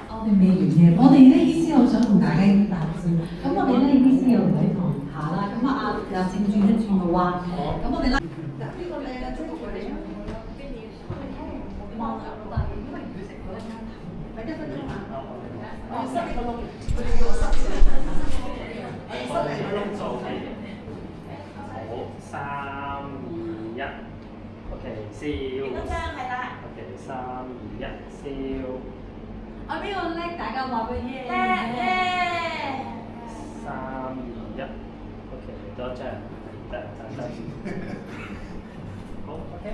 C: 我哋未完嘅，我哋咧醫師好想同大家打招呼。咁我哋咧醫師又唔喺堂下啦，咁又正轉一轉個彎。咁我哋咧呢個咧即係佢哋幫手咯，但係因為佢食嗰一間係1分鐘啊，我要塞呢個窿，佢哋叫我塞嘅，塞嚟個窿做嘅。
D: 好，3、2、1 ，OK， 笑。幾多張係啦 ？OK， 3、2、1，笑。
C: 我邊個叻？大家話俾耶！
D: 叻！3、2、1 ，OK， 多張，得。好 ，OK。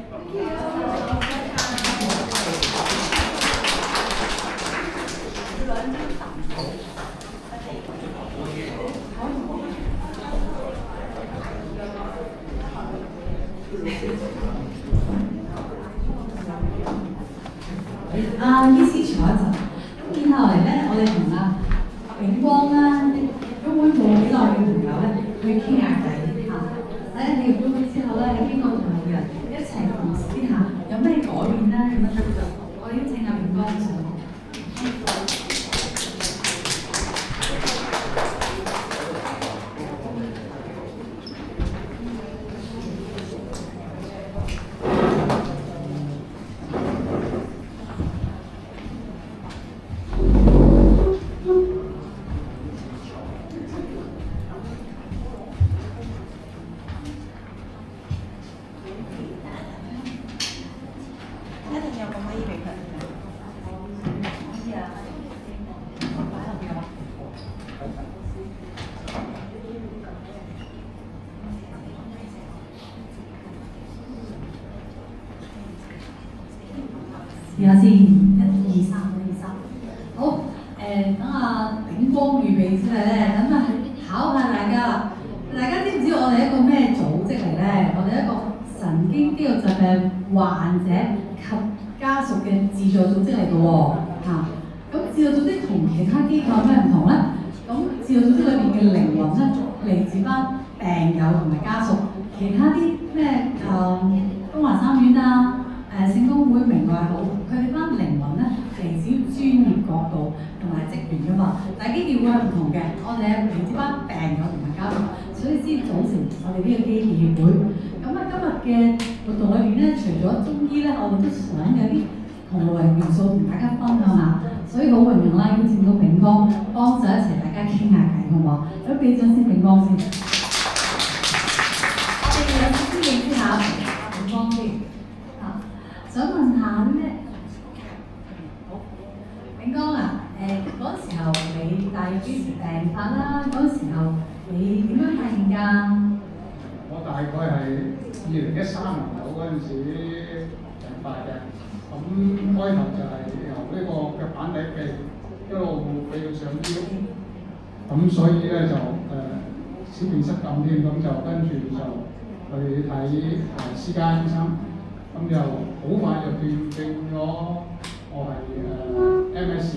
C: 醫師坐一陣。咁然後嚟咧，我哋同永光啦，公會做幾耐嘅朋友咧，去傾下偈嚇。喺你入公會之後咧，你邊個同路人一齊共思下有咩改變咧？咁樣就我邀請永光上嚟。試下先，1、2、3，好，等永光預備出嚟咧，咁考下大家啦。大家知唔知我哋一個咩組織嚟咧？我哋一個神經肌肉疾病患者及家屬嘅自助組織嚟嘅喎，咁自助組織同其他機構有咩唔同咧？咁自助組織裏邊嘅靈魂咧，嚟自班病友同埋家屬，其他啲咩東華三院聖公會明愛好，佢哋班靈魂咧嚟自專業角度同埋職員㗎嘛。但係基建會係唔同嘅，我哋係嚟自班病友同埋家屬，所以先組成我哋呢個基建協會。咁啊，今日嘅活動裏邊咧，除咗中醫咧，我哋都想有啲同路人元素同大家分享下，所以好榮幸啦，邀請到炳哥幫手一齊大家傾下偈，好唔好？咁俾掌聲炳哥先。我哋有少少認識下炳哥先。啊，想問下咧，好，炳哥啊，嗰時候你大約幾時病發啦？嗰時候你點樣發現㗎？
E: 我大概係2013年頭嗰陣時病發嘅。咁開頭就係由呢個腳板底痹一路痹到上腰，咁所以咧就小便失禁添，咁就跟住就去睇私家醫生，咁就好快就斷定咗我係MS，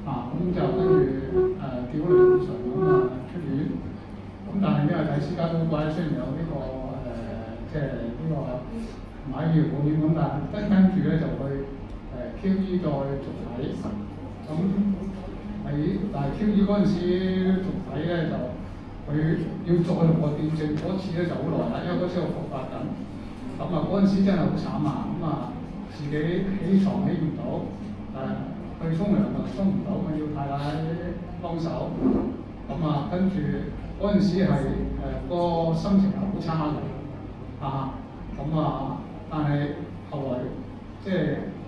E: 咁就跟住叫咗類固醇咁出院，咁但係因為睇私家都貴，雖然有呢個即係呢個買醫療保險咁，但跟住咧就去QE 再續體，咁但係 QE 嗰陣時續體咧就佢要再同我驗證嗰次咧就好耐啦，因為嗰次我復發緊，咁嗰陣時真係好慘啊，自己起床起唔到，去沖涼又沖唔到，我要太太幫手，跟住嗰陣時係個心情係好差嘅，但係後來即係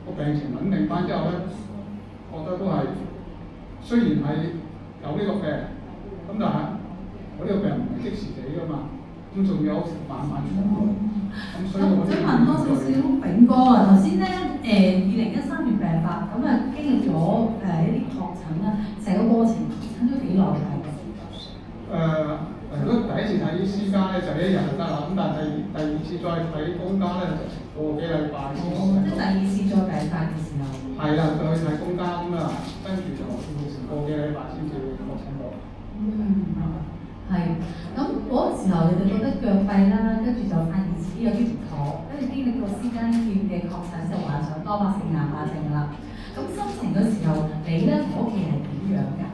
E: 個病情穩定翻之後咧，覺得都係雖然係有呢個病，咁但係我呢個病唔係即時死㗎嘛，咁仲有慢慢長路，咁所以我
C: 想問多少少炳哥啊，頭先咧2013年病發，咁經歷咗一啲確診啦，成個過程確診咗幾耐㗎？
E: 如果第一次睇私家咧就1日就得啦，咁但係第二次再睇公家咧就個幾禮拜先。
C: 即係第二次再病發嘅時候。
E: 係啦，再去睇公家咁跟住就個幾禮拜先至確診到。
C: 係。咁嗰個時候你哋覺得腳痹啦，跟住就發現自己有啲唔妥，跟住經歷過私家醫院嘅確診就患上多發性硬化症啦。咁心情嗰時候你咧同屋企人係點樣㗎？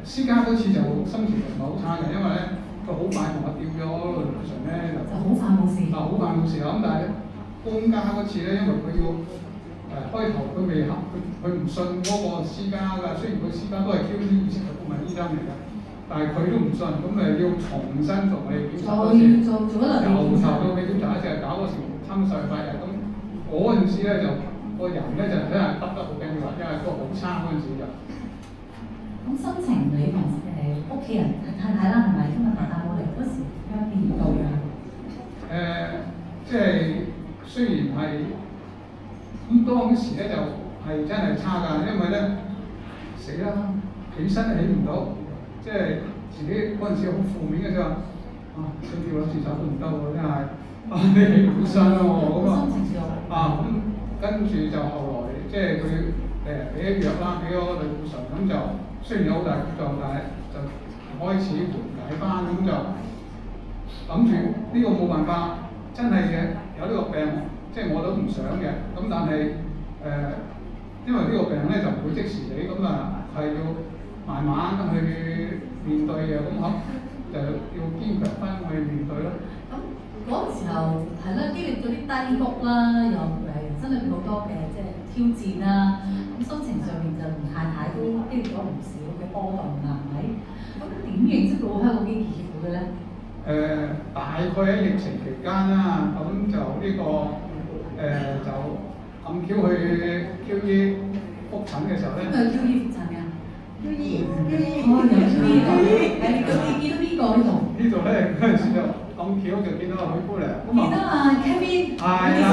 E: 私家嗰次就心情唔係好差嘅，因為咧佢好快同我調咗類固醇咧就
C: 好快冇事。
E: 好快冇事啦。咁但係咧公家嗰次咧，因為佢要開頭佢未合，佢唔信嗰個私家㗎。雖然佢私家都係 QE 以前嘅顧問醫生嚟㗎，但係佢都唔信，咁要重新做我哋檢查嗰次，
C: 做一輪
E: 由頭到尾檢查一次，搞嗰時差唔多48日。咁嗰陣時咧就個人咧就真係得好緊要啦，因為個好差嗰陣時就。
C: 咁心情你同屋企人太太啦，係咪今日太太冇嚟嗰時點樣面對啊？
E: 即係雖然係咁當時咧就係真係差㗎，因為咧死啦，起身起唔到，即係自己嗰陣時好負面嘅啫嘛，想跳樓自殺都唔得喎，真係你起唔到身喎咁跟住就後來即係佢俾咗藥啦，俾咗類固醇，咁就雖然有好大副作用，但係就開始緩解翻，咁就諗住呢個冇辦法，真係嘅有呢個病，即係我都唔想嘅。咁但係因為呢個病咧就唔會即時死，咁係要慢慢去面對嘅，咁就要堅強翻去面對咯。
C: 咁嗰時候係啦，經歷咗啲低谷啦，又人生裏邊好多即係挑戰啦。咁心情上面就同太太都經歷咗唔少嘅波動啦，係咪？咁點認識到香港基建協會嘅咧？
E: 大概喺疫情期間啦，咁就就暗 Q 去 QE 覆診嘅時候咧。
C: 去 QE 覆診㗎？QE 有 QE 見到邊個呢度？
E: 呢度咧嗰陣時就暗 Q 就見到阿許姑娘。
C: 見到啊 Kevin
E: 係啦，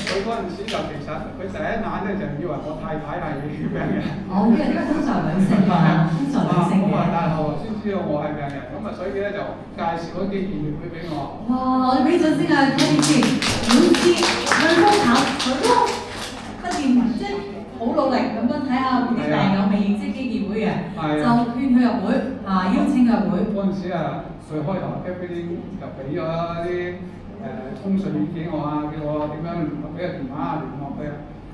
E: 佢嗰陣時就其實佢第一眼咧就以為我太太係病人。
C: 因為通常兩性㗎，通常兩性嘅。
E: 但係後來先知道我係病人，所以咧就介紹嗰啲建議會俾我。
C: 哇！我哋俾掌聲啊 Kevin 先，老師去幫考，佢都不斷即係好努力咁樣睇下啲病友未認識基建會嘅，就勸佢入會，邀請佢入會。
E: 嗰陣時佢開頭 Kevin 就俾咗啲通訊軟件我叫我點樣俾個電話聯絡佢。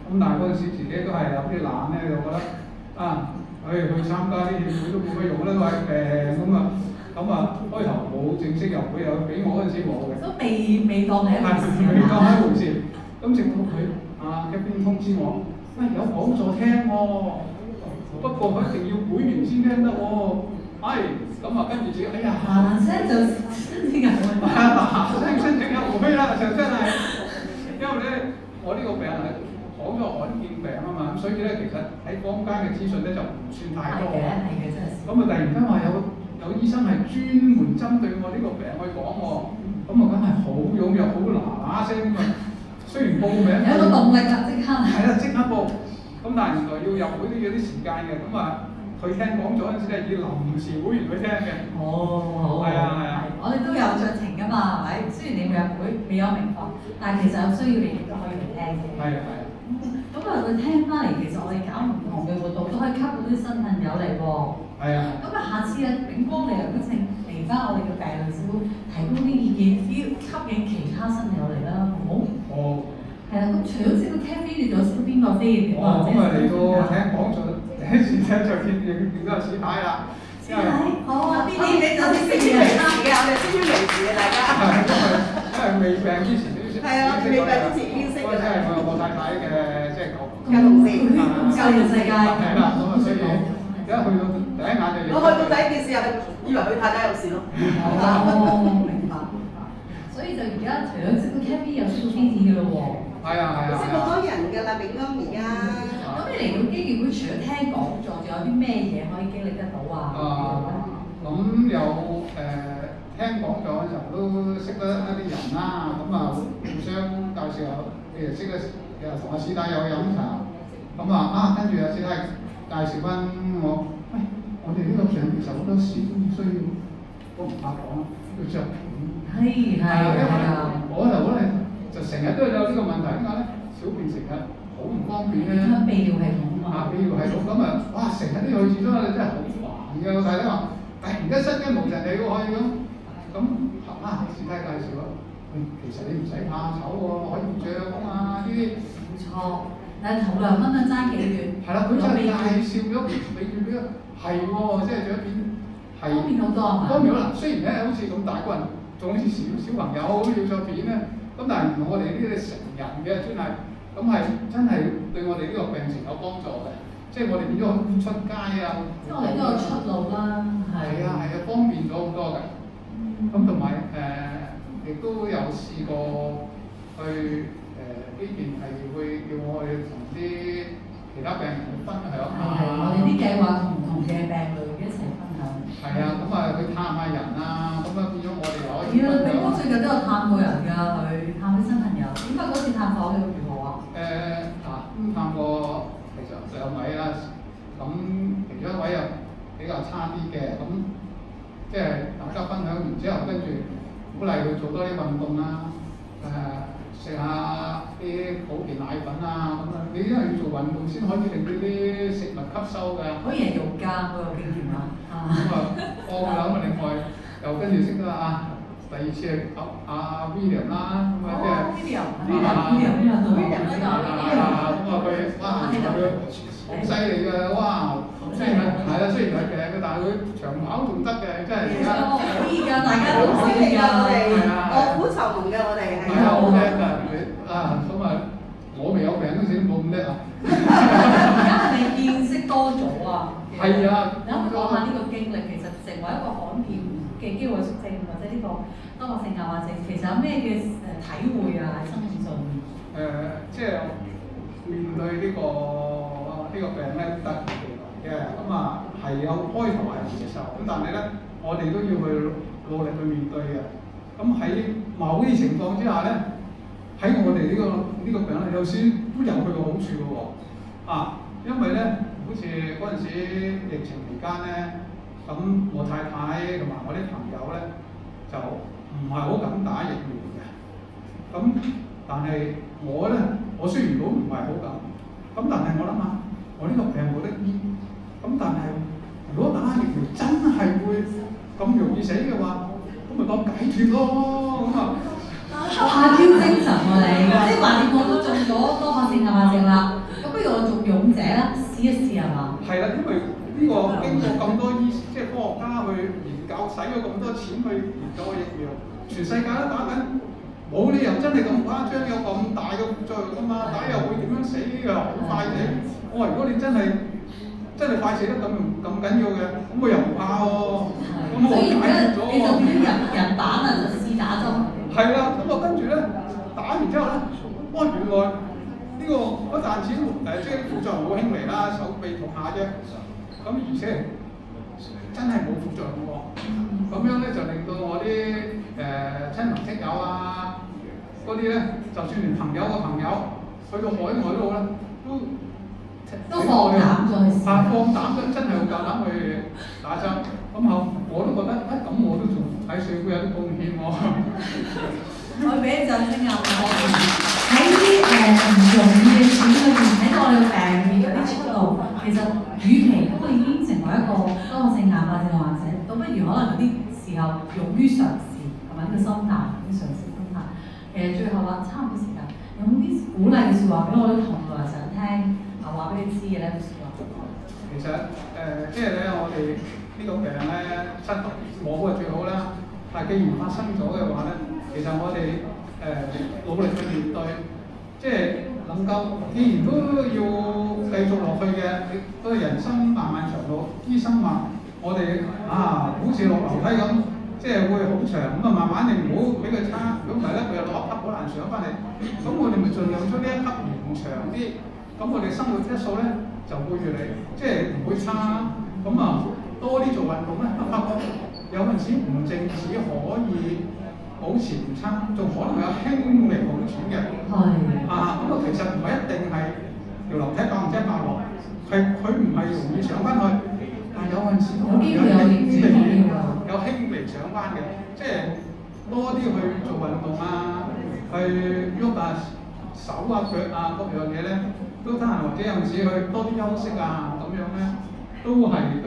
E: 咁但係嗰陣時自己都係有啲懶咧，就覺得去參加啲協會都冇乜用啦，都係病咁啊開頭冇正式入會，又俾我嗰陣時冇嘅。
C: 都未當係一回事。
E: 未當係一回事。咁直到佢一邊通知我，喂有講座聽喎，不過佢一定要會員先聽得喎。咁啊跟住自己
C: 嗱聲就申請入會。
E: 申請入會啦，就真係，因為咧我呢個病係講咗罕見病啊嘛，咁所以咧其實喺坊間嘅資訊咧就唔算太多。
C: 係嘅，真係。
E: 咁啊突然間話有醫生係專門針對我呢個病去講喎，咁啊梗係好踴躍，好嗱聲咁啊。雖然報名有
C: 個動力㗎，即刻。
E: 係啦，即刻報。咁但係原來要入會都要啲時間嘅，咁啊佢聽講咗嗰陣時係以臨時會員去聽嘅。
C: 好。
E: 係啊。
C: 我哋都有酌情㗎嘛，係咪？雖然你未入會，未有名額，但係其實有需要你亦都可以嚟聽嘅。
E: 係啊。
C: 咁啊，佢聽翻嚟，其實我哋搞唔同嘅活動都可以吸到啲新朋友嚟喎。
E: 係啊。
C: 咁啊，下次炳光你又邀請嚟翻我哋嘅病人師傅提供啲意見，要吸引其他新友嚟啦，好唔好？係啊，咁除咗識到 Cafe， 你仲有識到邊個先？
E: 咁啊嚟到聽講座，第一次聽就見到史太啦。
C: 史太，好啊，邊啲你就識微字嘅，我哋識啲微字嘅大家。
E: 因為未病之前都要識。
C: 係啊，未病之前已經識嘅。
E: 即係我太太嘅即係
C: 舊同事，舊年世界。
E: 係啦，咁啊所以而家去到第一眼就認。
F: 我去到第一件事係以為佢太太有事咯。
C: 明白。所以就而家除咗識到 Cafe， 又識到天子嘅咯喎。
E: 係啊。
F: 識好多人㗎啦，炳光而家。
C: 咁你嚟到基建會，除咗聽講座，仲有啲咩嘢可以經歷得到啊？
E: 咁有聽講咗就都識得一啲人啦，咁啊互相介紹下，譬如識得同阿史太有飲茶，咁跟住阿史太介紹翻我，喂，我哋呢個病其實好多時都需要，都唔怕講，要著片。
C: 係啊。
E: 我頭嗰陣就成日都有呢個問題，點解咧？小便成日好唔方便咧。
C: 泌尿系統啊嘛。
E: 泌尿系統咁啊，哇！成日都要去廁所，真係好煩嘅。我睇咧話，突然間失驚無神，你喎可以咁史太介紹啊，其實你唔使怕醜喎，可以著啊嘛呢啲。
C: 冇錯，但係頭2蚊爭幾遠。係啦，
E: 佢真係介紹咗俾佢，係喎，即係著片係
C: 方便好多啊嘛。
E: 方便好嗱，雖然咧好似咁大個人，仲好似小朋友要著片咧，咁但係原來我哋呢啲成人嘅專係，咁係真係對我哋呢個病情有幫助嘅。即係我哋變咗出街啊！
C: 即係我哋都有出路啦，
E: 係啊，方便咗好多嘅。咁同埋亦都有試過去呢邊係會叫我哋同啲其他病人去分享下。
C: 我哋啲計劃同唔同嘅病類一齊分享。
E: 係啊，咁去探下人啊，咁變咗我哋又可以。
C: 係啊，炳光最近都有探過人㗎，去探啲新朋友。點解嗰次探訪你如何啊？
E: 探過。其實2位啦，咁其中1位又比較差啲嘅，咁即係大家分享完之後，跟住鼓勵佢做多啲運動啦，食下啲保健奶粉啊，咁啊，你因為要做運動先可以令到啲食物吸收㗎。
C: 可以係肉㗎，我有經驗啊。
E: 咁啊，另外又跟住識得第2次係阿 William 啦，咁即係佢好犀利㗎，哇！雖然係病，但係佢長跑仲得嘅，真係而家。
C: 可以㗎，大家都可以㗎，
F: 我哋臥虎藏龍嘅我哋係。
E: 係啊，好叻㗎，咁我未有病嗰時都冇咁叻啊。
C: 而家係咪見識多咗啊？
E: 係啊。
C: 你可唔可以講下呢個經歷？其實成為一個罕見嘅肌萎縮症或者呢個多發性硬化症，其實有咩嘅體會啊？喺生命上面。
E: 即係面對呢個病咧，突如其來嘅，咁係有開頭係唔接受，咁但係咧，我哋都要去努力去面對嘅。咁喺某啲情況之下咧，喺我哋呢個病咧，有時都有佢嘅好處嘅喎。因為咧，好似嗰陣時疫情期間咧，咁我太太同埋我啲朋友咧，就唔係好敢打疫苗嘅。咁但係我咧，我雖然都唔係好敢，咁但係我諗下，我呢個病冇得醫，咁但係如果打疫苗真係會咁容易死嘅話，咁咪當解脫咯，咁
C: 下挑精神喎你，即係話你我都中咗
E: 係啦，因為呢個經過咁多即係科學家去研究，使咗咁多錢去研究個疫苗，全世界都打緊，冇理由真係咁誇張，有咁大嘅副作用㗎嘛，打又會點樣死㗎？好快死！我話如果你真係快死得咁緊要嘅，咁我又唔怕喎。咁我解決咗喎。
C: 你就變人版啊，就試打針。
E: 係啦，咁我跟住咧打完之後咧，原來呢個不但止即係副作用好輕微啦，手臂痛下啫，咁而且真係冇副作用喎。咁樣咧就令到我啲親朋戚友啊嗰啲咧，就算連朋友嘅朋友去到海外都好啦，
C: 都放膽咗去試。
E: 放膽真係好夠膽去打針。咁我都覺得咁我都仲喺社會有啲貢獻喎。
C: 我俾啲掌聲啊！喺啲唔容易嘅事裏面，睇到我哋病嘅嗰啲速度，其實與其都已經成為一個多性硬化症患者，倒不如可能有啲時候勇於嘗試，係咪呢個心態？勇於嘗試心態。最後啦，差唔多時間，有冇啲鼓勵嘅説話俾我啲同學想聽？話俾你知嘅咧，説話。
E: 其實即係咧，我哋呢個病咧，冇就最好啦。但係既然發生咗嘅話咧，其實我哋努力去面對，即係能夠，既然都要繼續落去嘅，都係人生漫漫長路。醫生話我哋好似落樓梯咁，即係會好長，咁慢慢你唔好俾佢差，如果唔係咧，佢又落一級好難上翻嚟。咁我哋咪盡量將呢一級延長啲，咁我哋生活質素咧就會越嚟即係唔會差。咁多啲做運動咧，有陣時唔淨止可以保持唔差，仲可能有輕微好轉嘅。係。其實唔係一定係條樓梯100%落，佢唔係容易上翻去，但有陣時有機會有輕微上翻嘅，即係多啲去做運動去喐手腳各樣嘢咧，都得閒或者有陣時去多啲休息咁樣咧，都係對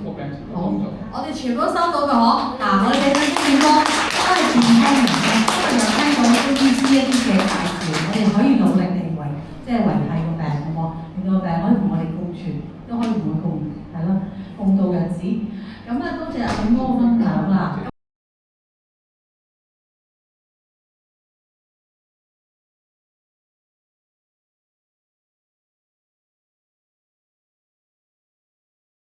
E: 個病情有幫助。
C: 我哋全部都收到嘅嗬。我哋嘅健康都係健康人嘅，因為有聽過啲醫師一啲嘅介紹，我哋可以努力地維繫個病嘅喎，令到個病可以同我哋共存，都可以同佢共度日子。咁多謝阿炳哥嘅分享。